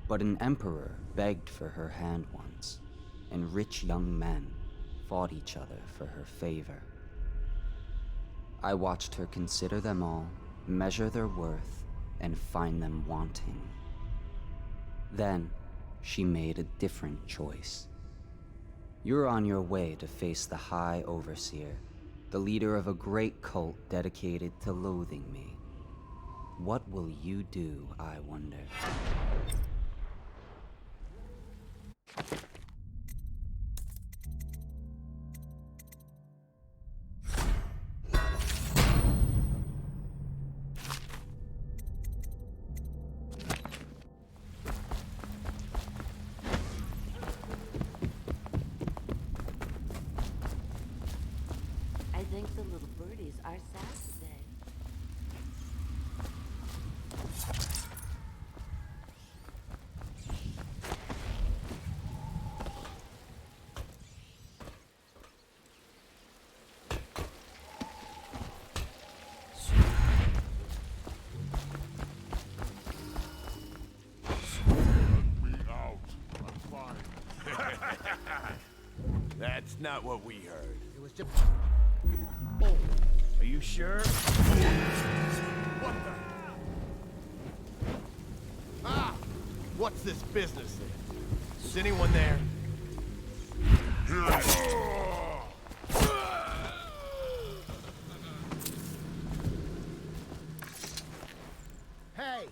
but an emperor begged for her hand once, and rich young men fought each other for her favor. I watched her consider them all, measure their worth, and find them wanting. Then, she made a different choice. You're on your way to face the High Overseer, the leader of a great cult dedicated to loathing me. What will you do, I wonder? I think the little birdies are sad today. That's not what we heard. It was just... Oh, are you sure? What the... Ah! What's this business then? Is anyone there? Hey!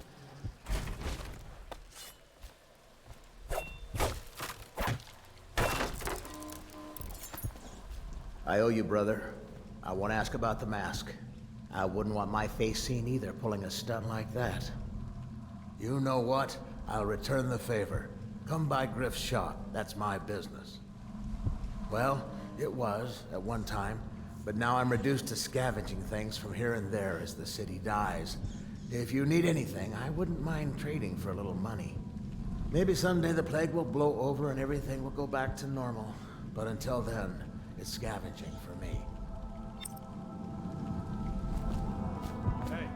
I owe you, brother. I want to ask about the mask. I wouldn't want my face seen either, pulling a stunt like that. You know what? I'll return the favor. Come by Griff's shop. That's my business. Well, it was, at one time, but now I'm reduced to scavenging things from here and there as the city dies. If you need anything, I wouldn't mind trading for a little money. Maybe someday the plague will blow over and everything will go back to normal. But until then, it's scavenging for me. Hey.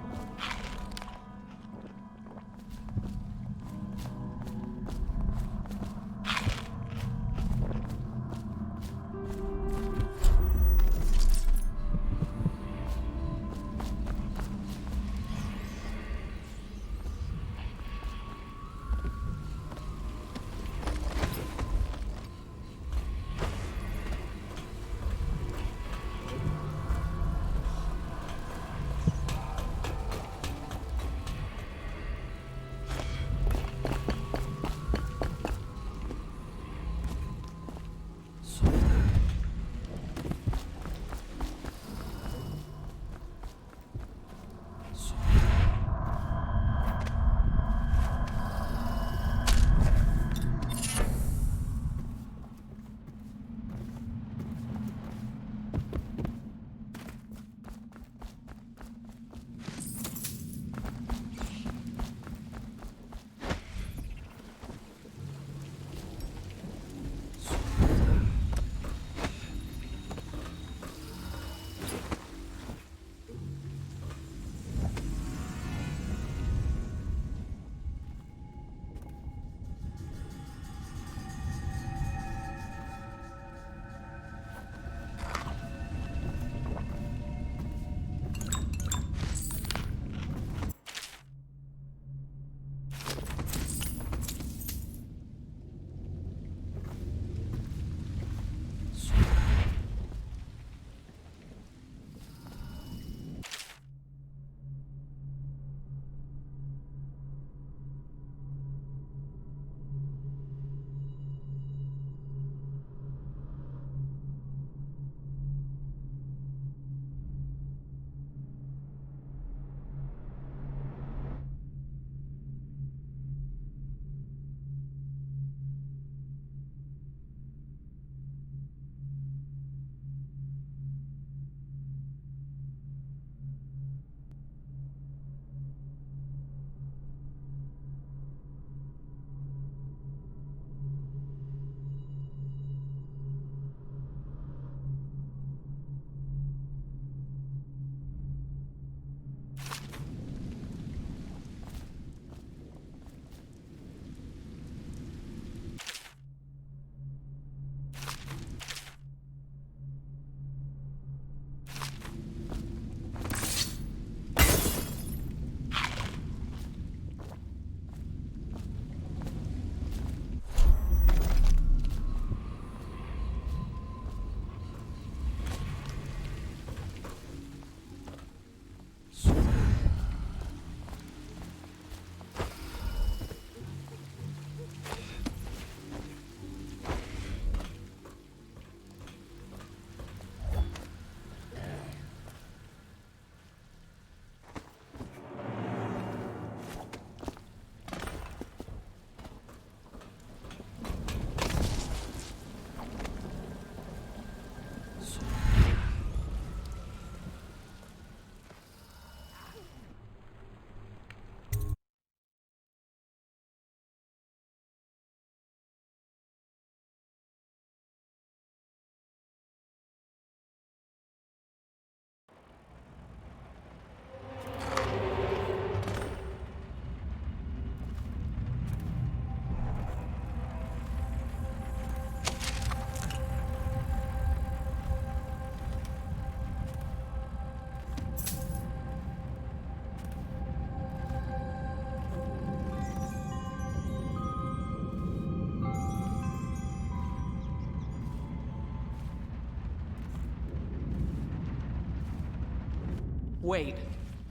Wait,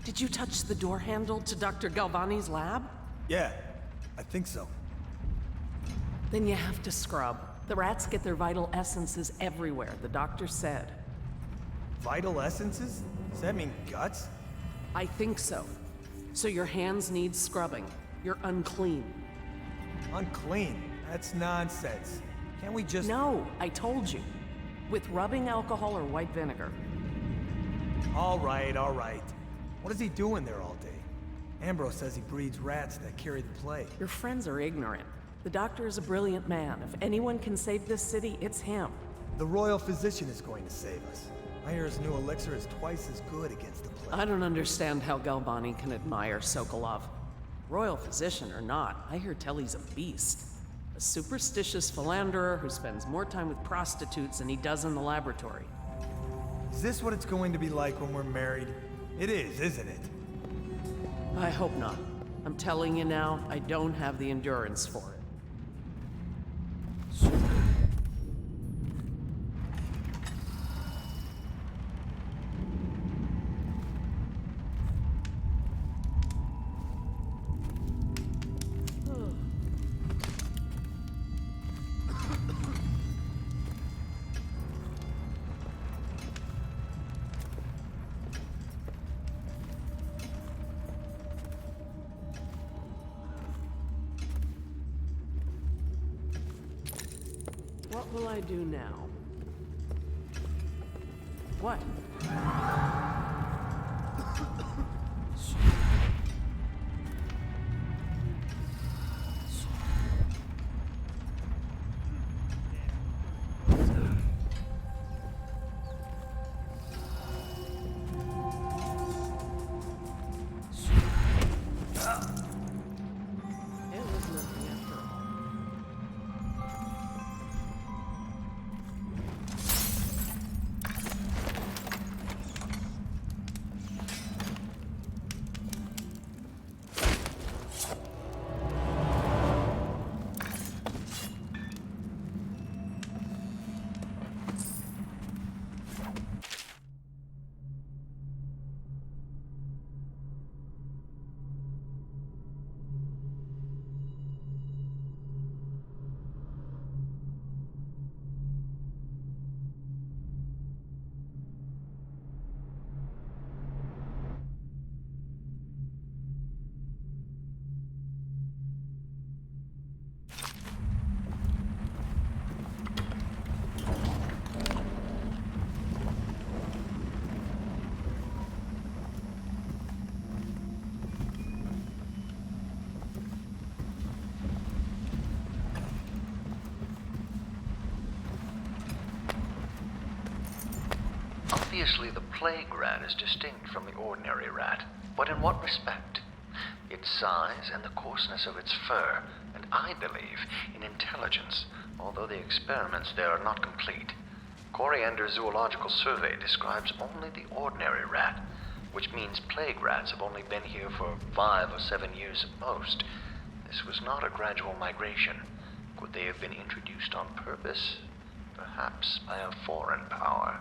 did you touch the door handle to Dr. Galvani's lab? Yeah, I think so. Then you have to scrub. The rats get their vital essences everywhere, the doctor said. Vital essences? Does that mean guts? I think so. So your hands need scrubbing. You're unclean. Unclean? That's nonsense. Can't we just... No, I told you. With rubbing alcohol or white vinegar. All right, all right. What is he doing there all day? Ambrose says he breeds rats that carry the plague. Your friends are ignorant. The doctor is a brilliant man. If anyone can save this city, it's him. The royal physician is going to save us. I hear his new elixir is twice as good against the plague. I don't understand how Galvani can admire Sokolov. Royal physician or not, I hear tell he's a beast. A superstitious philanderer who spends more time with prostitutes than he does in the laboratory. Is this what it's going to be like when we're married? It is, isn't it? I hope not. I'm telling you now, I don't have the endurance for it. What will I do now? What? Obviously, the plague rat is distinct from the ordinary rat, but in what respect? Its size and the coarseness of its fur, and I believe in intelligence, although the experiments there are not complete. Coriander's zoological survey describes only the ordinary rat, which means plague rats have only been here for 5 or 7 years at most. This was not a gradual migration. Could they have been introduced on purpose? Perhaps by a foreign power.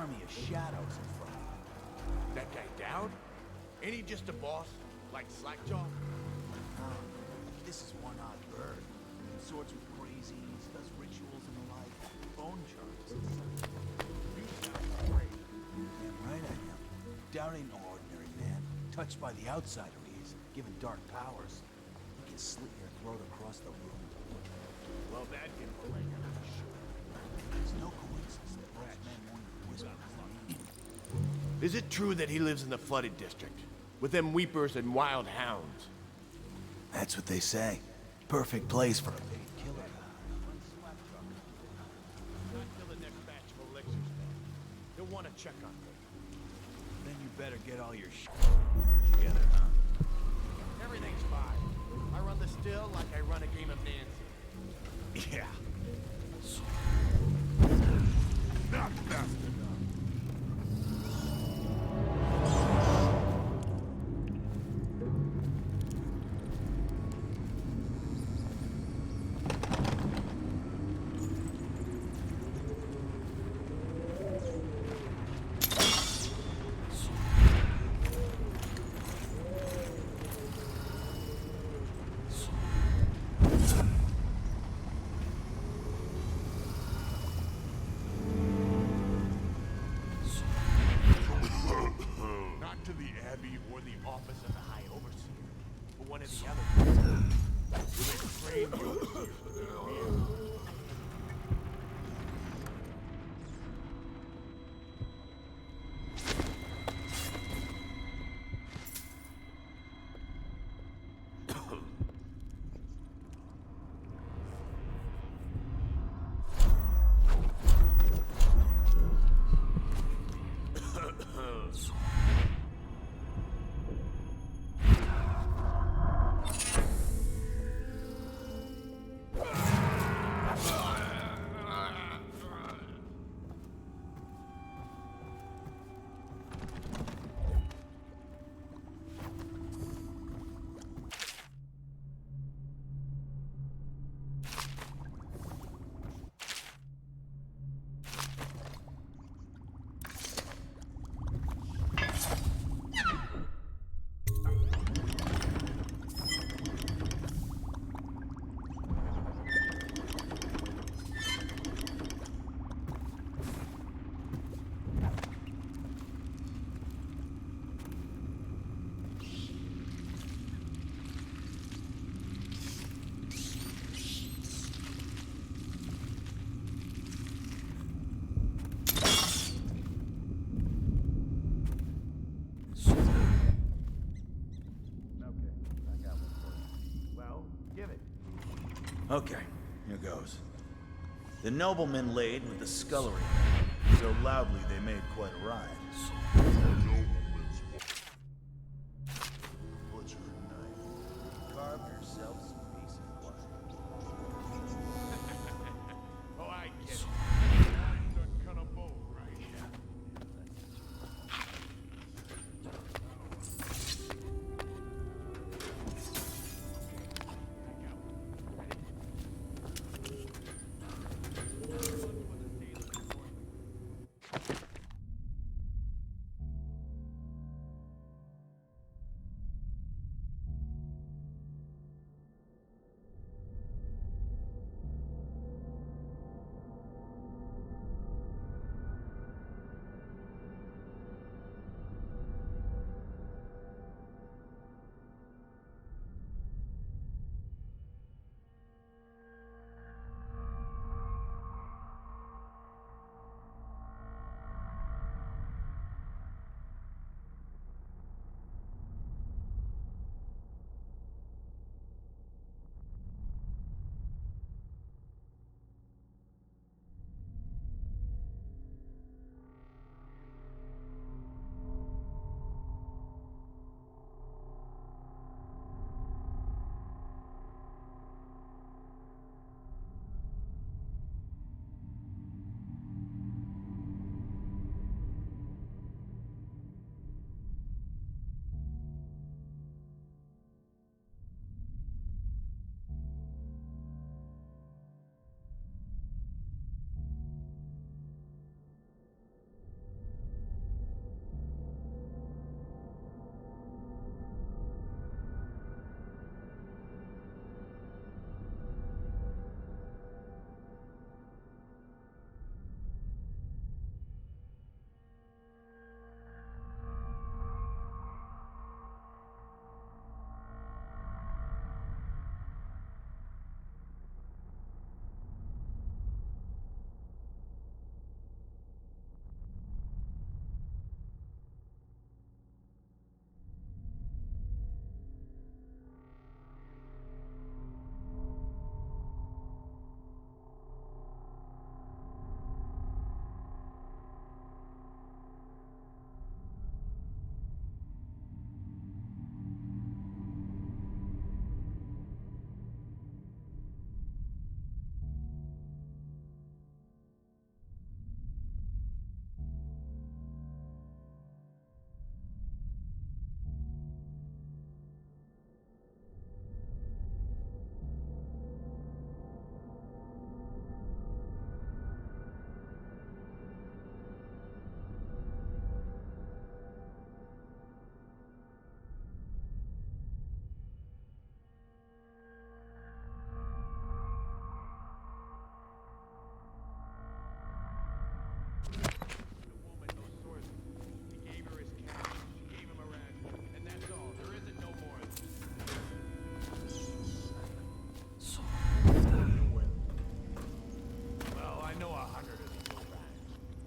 army of shadows in front of you. That guy Dowd? Ain't he just a boss? Like Slackjaw? No, this is one odd bird. Swords with crazies, does rituals and the like, bone charms and such. You sound great. Damn right I am. Dowd ain't no ordinary man. Touched by the outsider he is, given dark powers. He can slit your throat across the room. Well, that can play her. It's no coincidence that most men won't even whisper his name. Is it true that he lives in the flooded district? With them weepers and wild hounds? That's what they say. Perfect place for a paid killer. Not till the next batch of elixirs. He'll want to check on me. Then you better get all your together, huh? Everything's fine. I run the still like I run a game of Nancy. Yeah. Not fast enough. To the Abbey or the office of the High Overseer, but one of the other. Will they train the Overseers with their real? Okay, here goes. The noblemen laid with the scullery, so loudly they made quite a ride. Butcher knife. Carve yourself some peace and quiet. Oh, I get it. Cut a bow, right?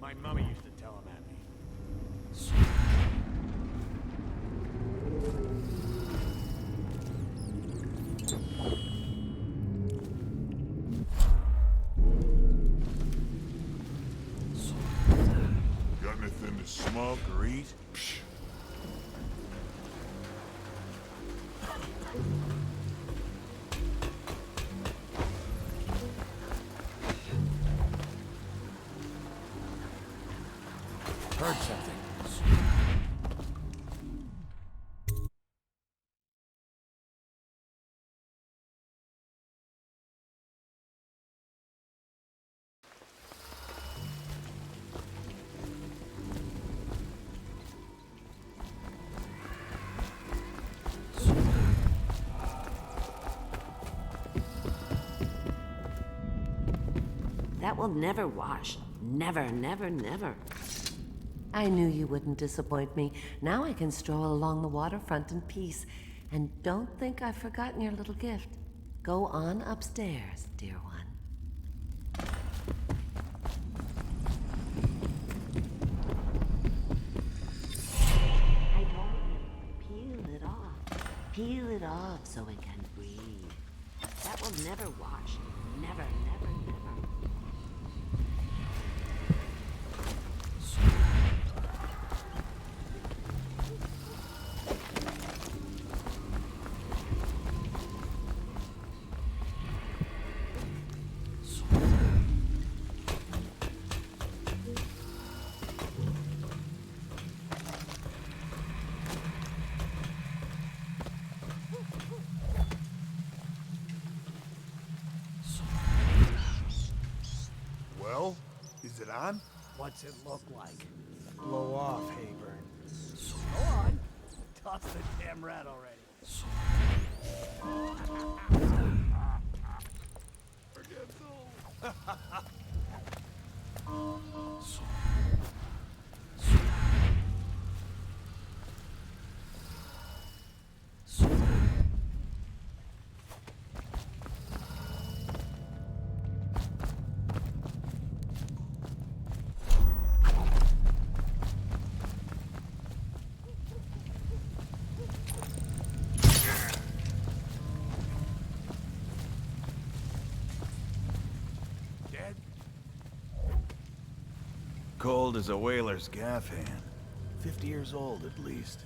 My mummy used to tell him at me. Got anything to smoke or eat? Heard something. That will never wash. Never, never, never. I knew you wouldn't disappoint me. Now I can stroll along the waterfront in peace. And don't think I've forgotten your little gift. Go on upstairs, dear one. I told you, peel it off. Peel it off so it can breathe. That will never wash. Never, never, never. Well, is it on? What's it look like? Blow off, Hayburn. Go on. Toss the damn rat already. Cold as a whaler's gaff hand. 50 years old, at least.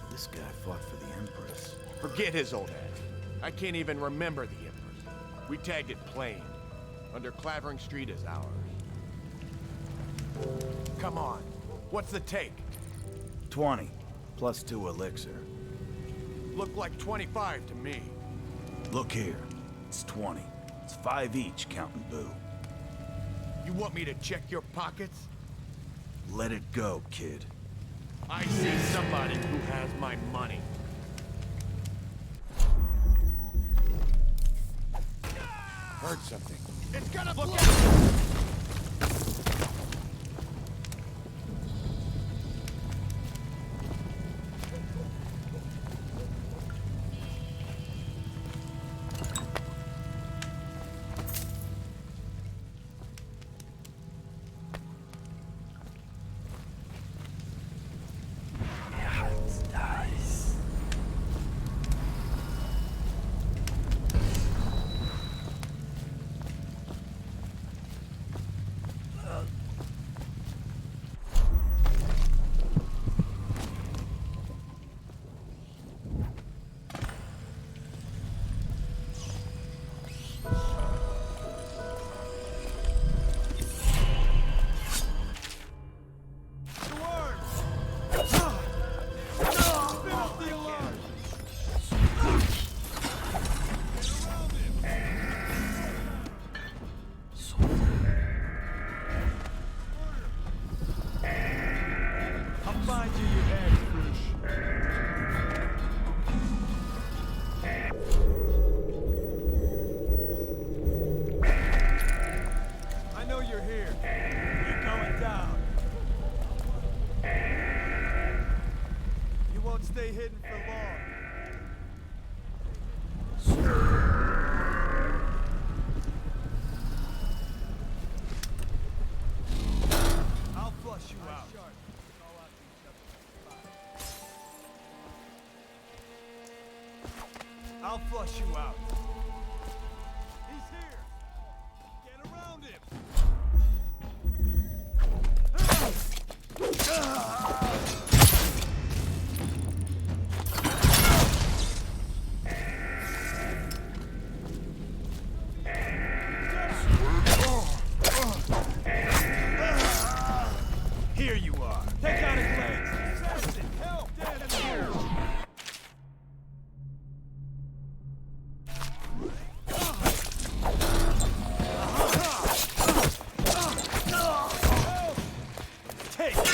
This guy fought for the Empress. Forget his old ass. I can't even remember the Empress. We tagged it plain. Under Clavering Street is ours. Come on. What's the take? 20, plus 2 elixir. Looked like 25 to me. Look here. It's 20. It's 5 each, counting boo. You want me to check your pockets? Let it go, kid. I see somebody who has my money. Heard something. It's gonna blow! Stay hidden for long. I'll flush you out. He's here! Get around him! Here you are. Take out his legs. Assassin, help! Down in here. Take it.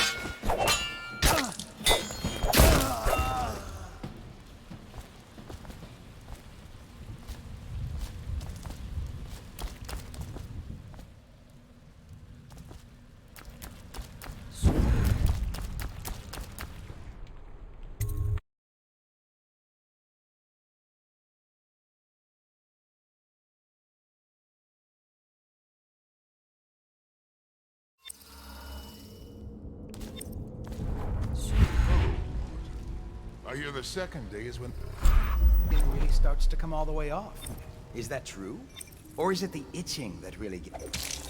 I hear the second day is when... It really starts to come all the way off. Is that true? Or is it the itching that really gets...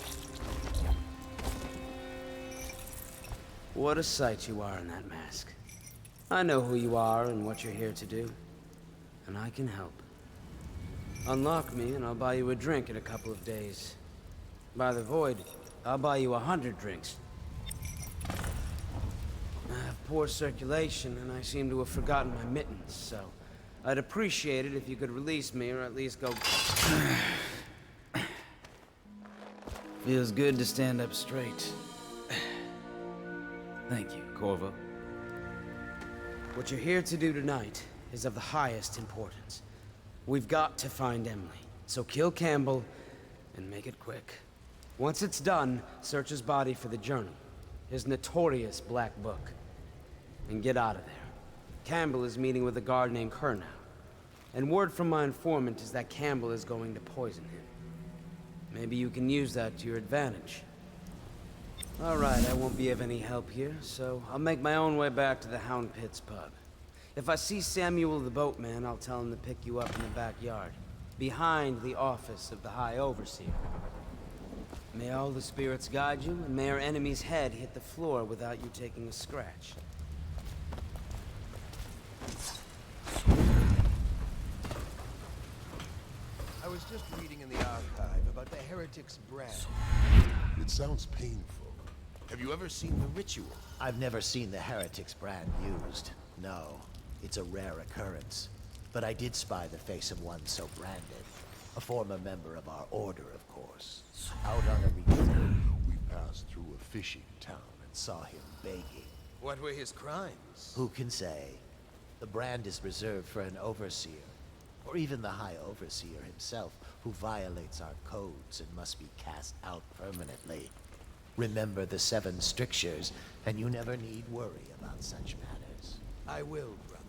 What a sight you are in that mask. I know who you are and what you're here to do. And I can help. Unlock me and I'll buy you a drink in a couple of days. By the void, I'll buy you 100 drinks. I have poor circulation, and I seem to have forgotten my mittens, so I'd appreciate it if you could release me, or at least go... Feels good to stand up straight. Thank you, Corvo. What you're here to do tonight is of the highest importance. We've got to find Emily, so kill Campbell, and make it quick. Once it's done, search his body for the journal, his notorious black book. And get out of there. Campbell is meeting with a guard named Kernow. And word from my informant is that Campbell is going to poison him. Maybe you can use that to your advantage. Alright, I won't be of any help here, so I'll make my own way back to the Hound Pits pub. If I see Samuel the boatman, I'll tell him to pick you up in the backyard, behind the office of the High Overseer. May all the spirits guide you, and may our enemy's head hit the floor without you taking a scratch. I was just reading in the archive about the Heretic's brand. It sounds painful. Have you ever seen the ritual? I've never seen the Heretic's brand used. No, it's a rare occurrence. But I did spy the face of one so branded. A former member of our order, of course. Out on a retreat. We passed through a fishing town and saw him begging. What were his crimes? Who can say? The brand is reserved for an overseer. Or even the High Overseer himself, who violates our codes and must be cast out permanently. Remember the 7 strictures, and you never need worry about such matters. I will, brother.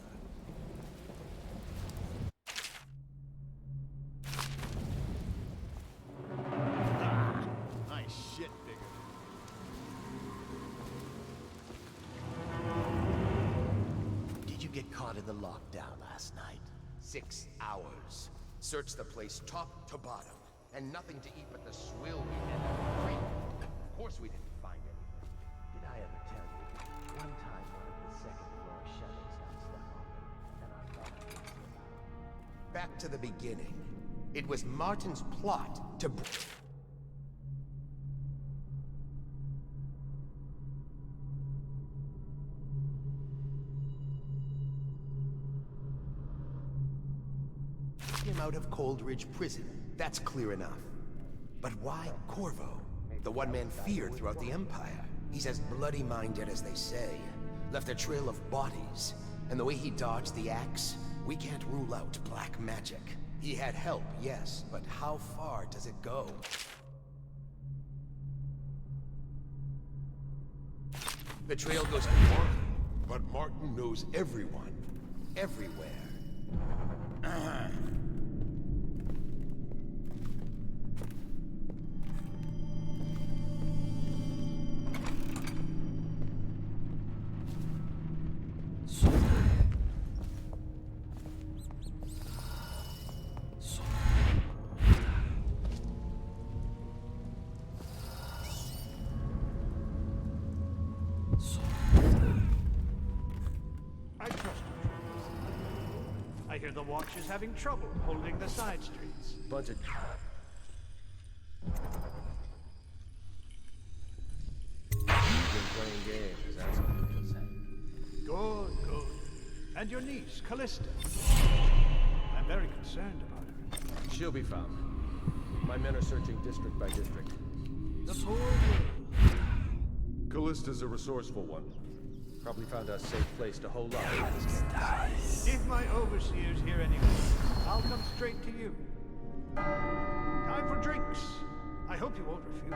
Nice shit, Bigger. Did you get caught in the lockdown last night? 6 hours. Searched the place top to bottom, and nothing to eat but the swill we had. Great. Of course we didn't find anything. Did I ever tell you? One time one of the second floor shutters got stuck open, and I thought I was... Back to the beginning. It was Martin's plot to... him out of Coldridge Prison. That's clear enough. But why Corvo? The one man feared throughout the Empire. He's as bloody-minded as they say. Left a trail of bodies. And the way he dodged the axe, we can't rule out black magic. He had help, yes, but how far does it go? The trail goes to Martin. But Martin knows everyone. Everywhere. I trust you. I hear the Watch is having trouble holding the side streets. Bunch of... You've been playing games, that's what it is. Good, good. And your niece, Callista. I'm very concerned about her. She'll be found. My men are searching district by district. The poor girl. Callista's a resourceful one. Probably found a safe place to hold up. If my overseer's here anyway, I'll come straight to you. Time for drinks. I hope you won't refuse.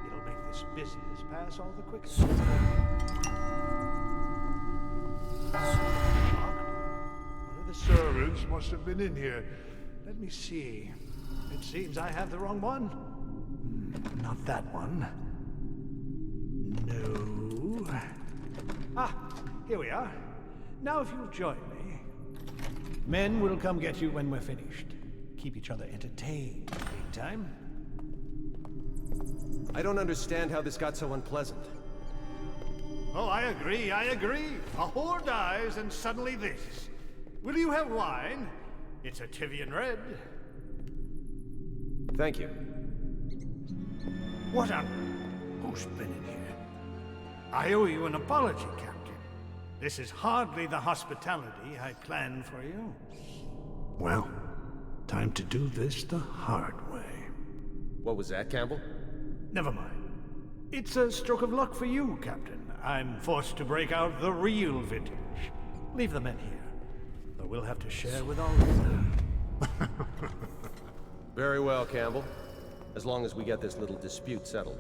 It'll make this business pass all the quicker. One of the servants must have been in here. Let me see. It seems I have the wrong one. Not that one. No. Ah, here we are. Now if you'll join me. Men will come get you when we're finished. Keep each other entertained, meantime. I don't understand how this got so unpleasant. Oh, I agree, I agree. A whore dies and suddenly this. Will you have wine? It's a Tivian red. Thank you. What on... Who's been in here? I owe you an apology, Captain. This is hardly the hospitality I planned for you. Well, time to do this the hard way. What was that, Campbell? Never mind. It's a stroke of luck for you, Captain. I'm forced to break out the real vintage. Leave the men here, though we'll have to share with all of them. Very well, Campbell. As long as we get this little dispute settled.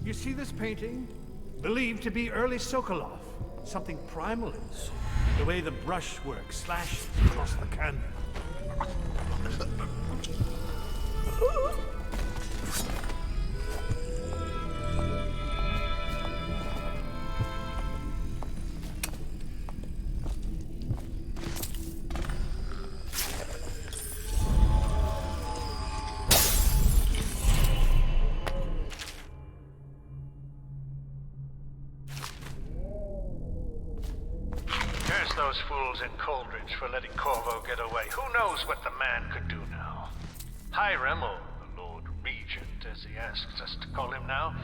You see this painting? Believed to be early Sokolov. Something primal in it. The way the brushwork slashes across the canvas. Those fools in Coldridge for letting Corvo get away. Who knows what the man could do now? Hiram, or the Lord Regent, as he asks us to call him now,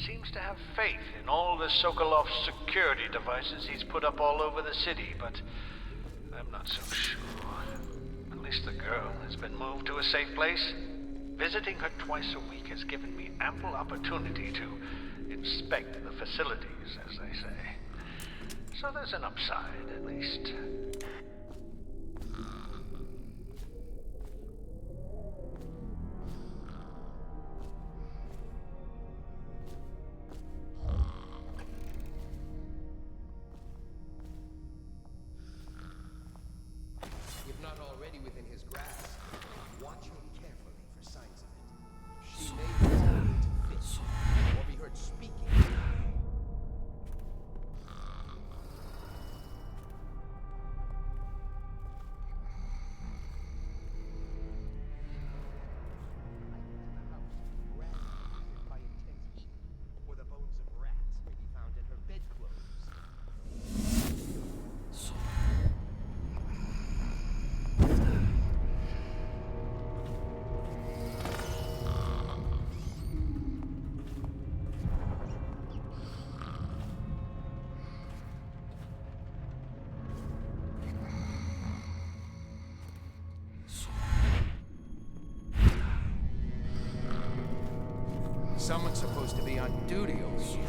seems to have faith in all the Sokolov security devices he's put up all over the city, but I'm not so sure. At least the girl has been moved to a safe place. Visiting her twice a week has given me ample opportunity to inspect the facilities, as they say. So there's an upside, at least. If not already within his grasp, watch him carefully for signs of it. She may be able to fit, or be heard speaking. Or the bones of rats may be found in her bedclothes. Someone's supposed to be on duty over here.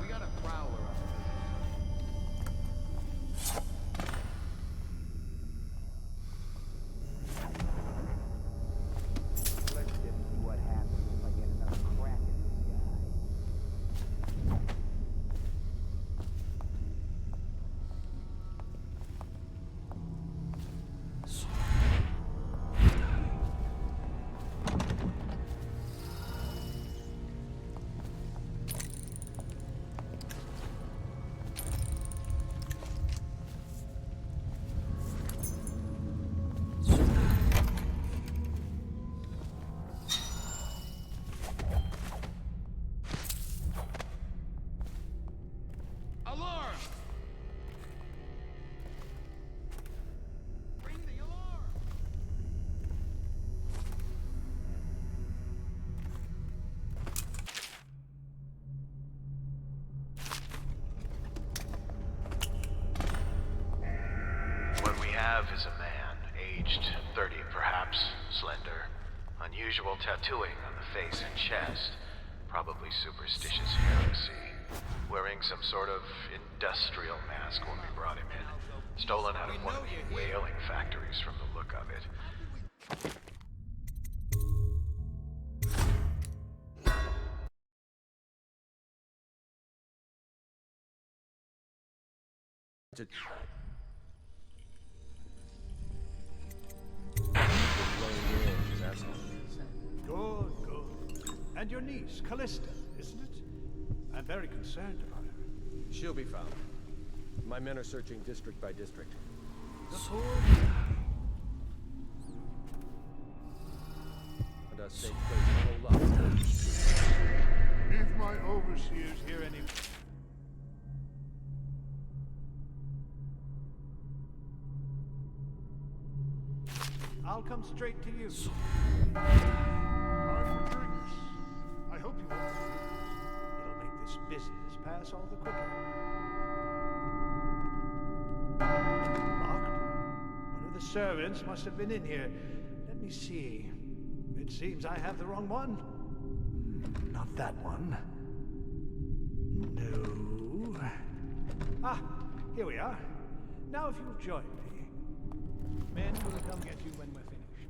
We got a prowler up. Let's just see what happens if I get another crack at this guy. Alarm! Ring the alarm! What we have is a man, aged 30 perhaps, slender, unusual tattooing on the face and chest, probably superstitious heresy, wearing some sort of industrial mask when we brought him in, stolen out of one of the whaling factories from the look of it. Good, good. And your niece, Callista, isn't it? I'm very concerned about her. She'll be found. My men are searching district by district. The poor... And a safe place to hold up. If my overseers hear any... I'll come straight to you. I'm for drinks. I hope you won't. It'll make this business pass all the quicker. Locked? One of the servants must have been in here. Let me see. It seems I have the wrong one. Not that one. No. Ah, here we are. Now if you'll join me. Men will come get you when we're finished.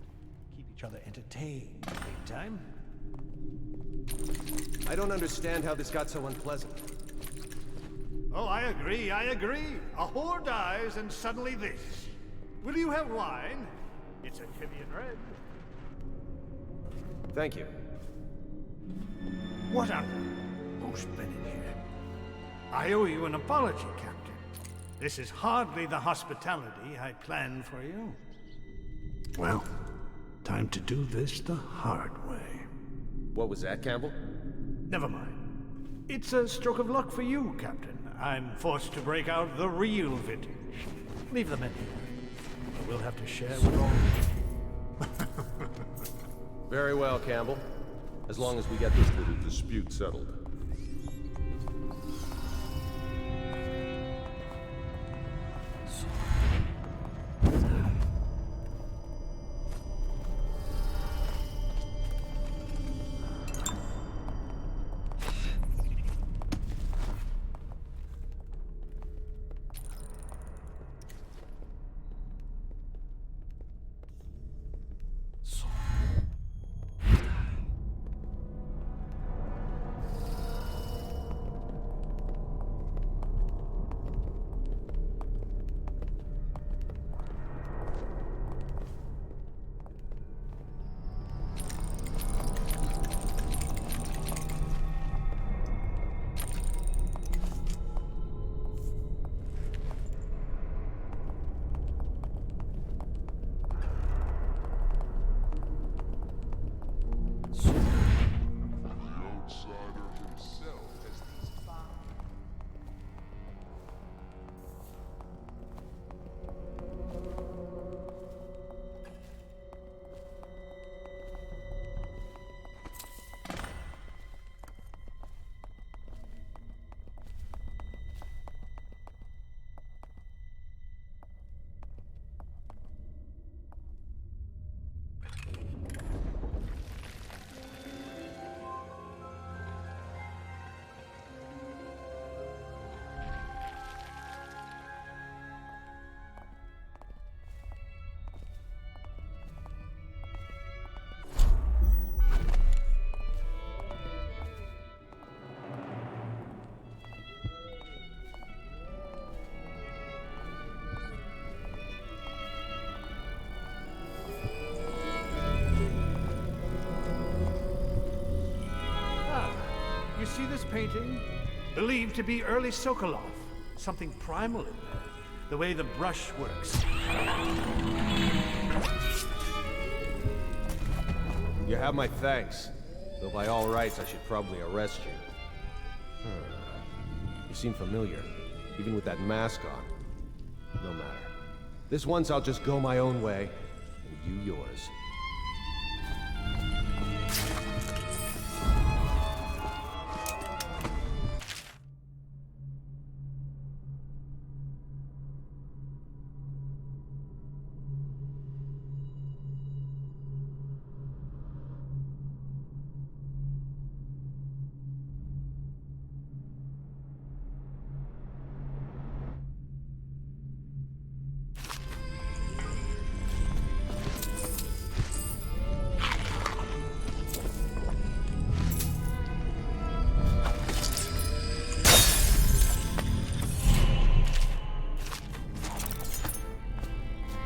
Keep each other entertained. Meantime. I don't understand how this got so unpleasant. Oh, I agree, I agree. A whore dies and suddenly this. Will you have wine? It's a Kivian Red. Thank you. What on who's been in here? I owe you an apology, Captain. This is hardly the hospitality I planned for you. Well, time to do this the hard way. What was that, Campbell? Never mind. It's a stroke of luck for you, Captain. I'm forced to break out the real vintage. Leave them in here. We'll have to share with all. Very well, Campbell. As long as we get this little dispute settled. painting? Believed to be early Sokolov. Something primal in there. The way the brush works. You have my thanks. Though by all rights, I should probably arrest you. You seem familiar, even with that mask on. No matter. This once I'll just go my own way, and you yours.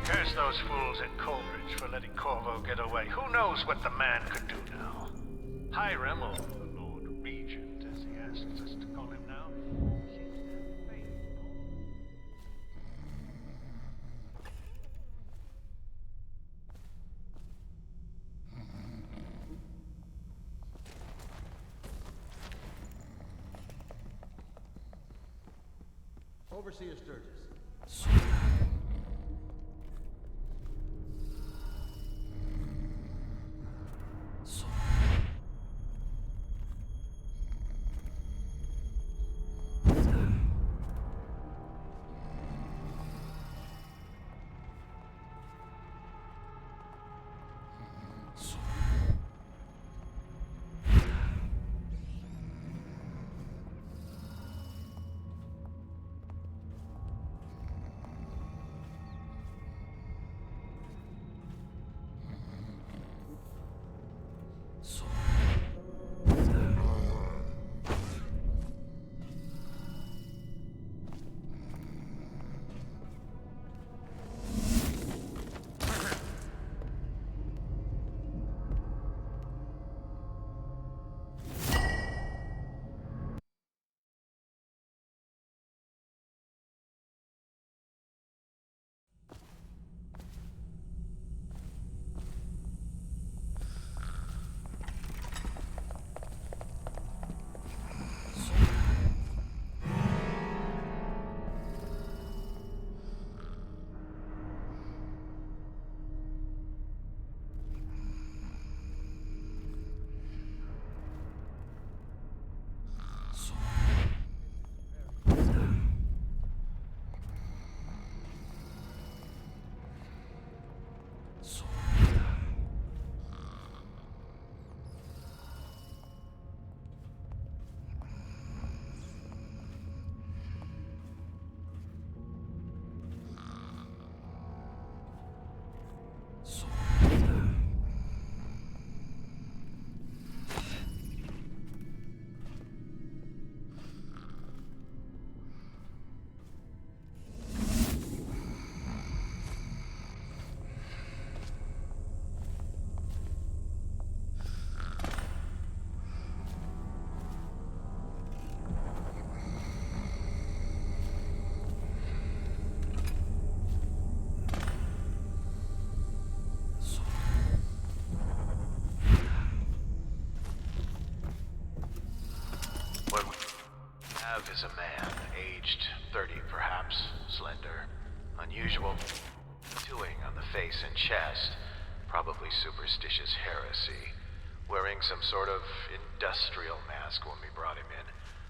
Curse those fools in Coldridge for letting Corvo get away. Who knows what the man could do now? Hiram, or the Lord Regent, as he asks us to call him now, seems to have faith. Overseer Sturgis. Is a man, aged 30 perhaps, slender, unusual, tattooing on the face and chest, probably superstitious heresy, wearing some sort of industrial mask when we brought him in,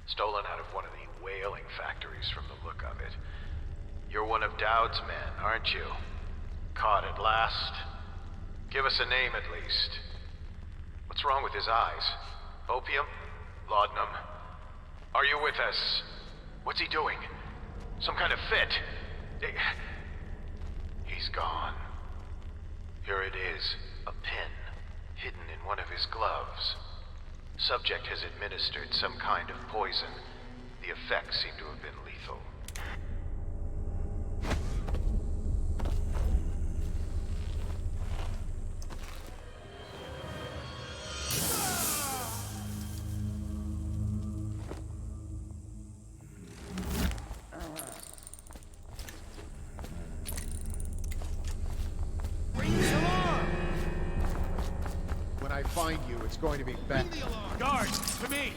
stolen out of one of the whaling factories from the look of it. You're one of Dowd's men, aren't you? Caught at last? Give us a name at least. What's wrong with his eyes? Opium? Laudanum? Are you with us? What's he doing? Some kind of fit? He's gone. Here it is, a pin, hidden in one of his gloves. Subject has administered some kind of poison. The effects seem to have been lethal. it's going to be bad. Guards, to me!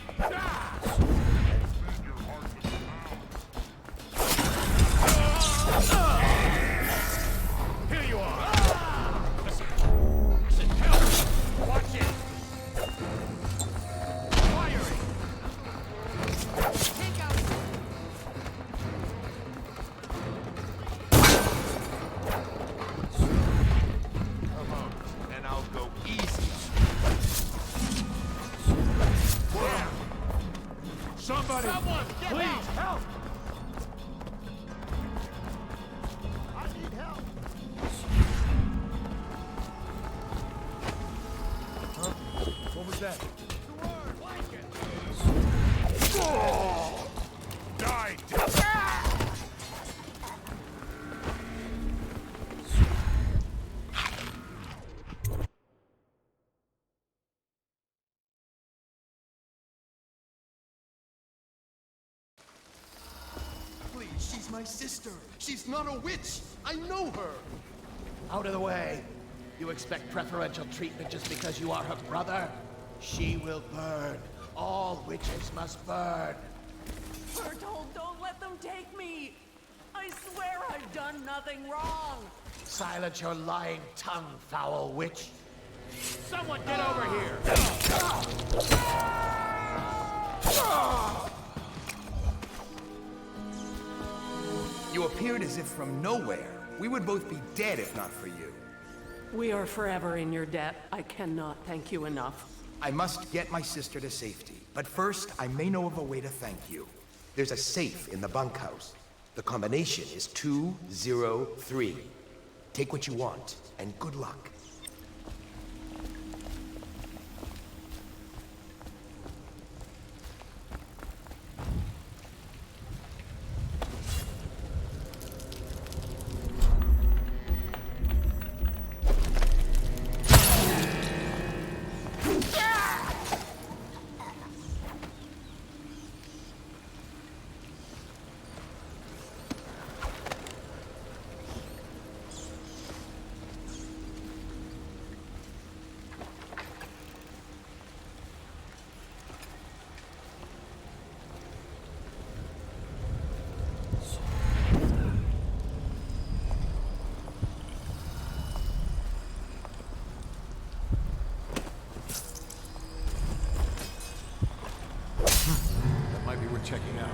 Here you are! Listen, help! Watch it! Firing! Take out! Come on, and I'll go easy. Where? Somebody! Someone, please, help! I need help! Huh? What was that? Die! Please, she's my sister. She's not a witch. I know her. Out of the way. You expect preferential treatment just because you are her brother? She will burn. All witches must burn. Bertold, don't let them take me! I swear I've done nothing wrong! Silence your lying tongue, foul witch. Someone get over here! You appeared as if from nowhere. We would both be dead if not for you. We are forever in your debt. I cannot thank you enough. I must get my sister to safety. But first, I may know of a way to thank you. There's a safe in the bunkhouse. The combination is 203. Take what you want, and good luck. Checking out.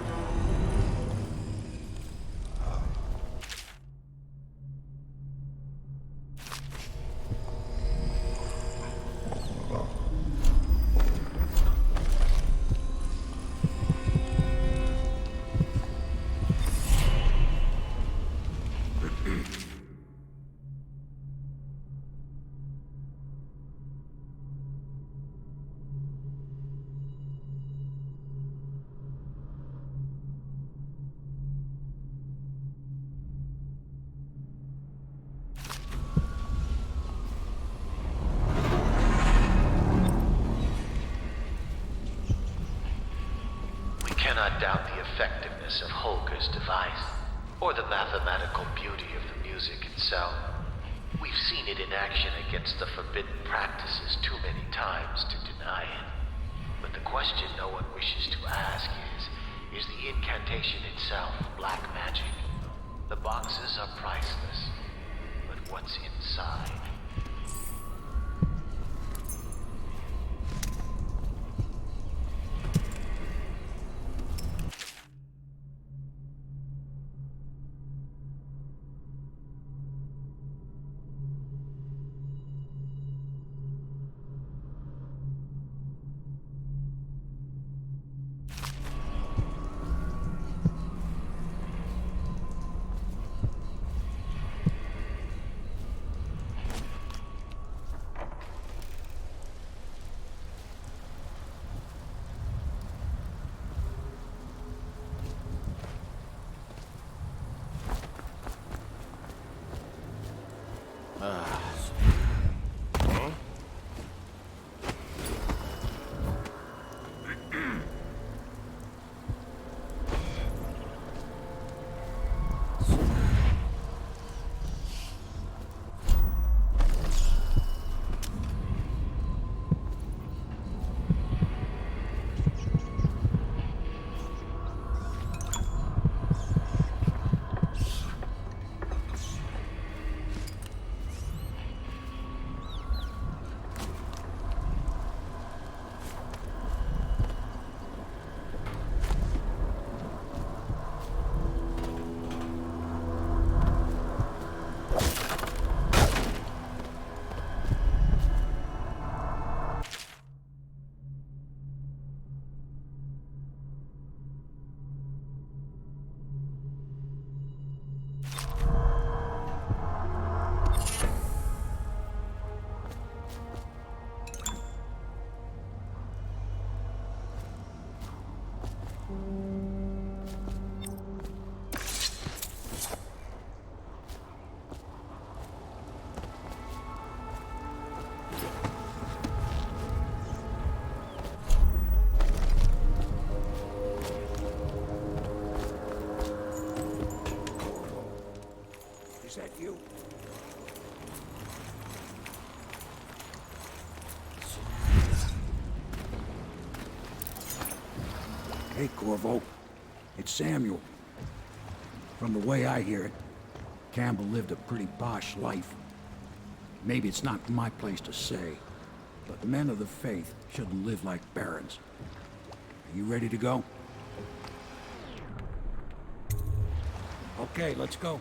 Cannot doubt the effectiveness of Holger's device, or the mathematical beauty of the music itself. We've seen it in action against the forbidden practices too many times to deny it. But the question no one wishes to ask is the incantation itself black magic? The boxes are priceless, but what's inside? Hey, Corvo. It's Samuel. From the way I hear it, Campbell lived a pretty posh life. Maybe it's not my place to say, but men of the faith shouldn't live like barons. Are you ready to go? Okay, let's go.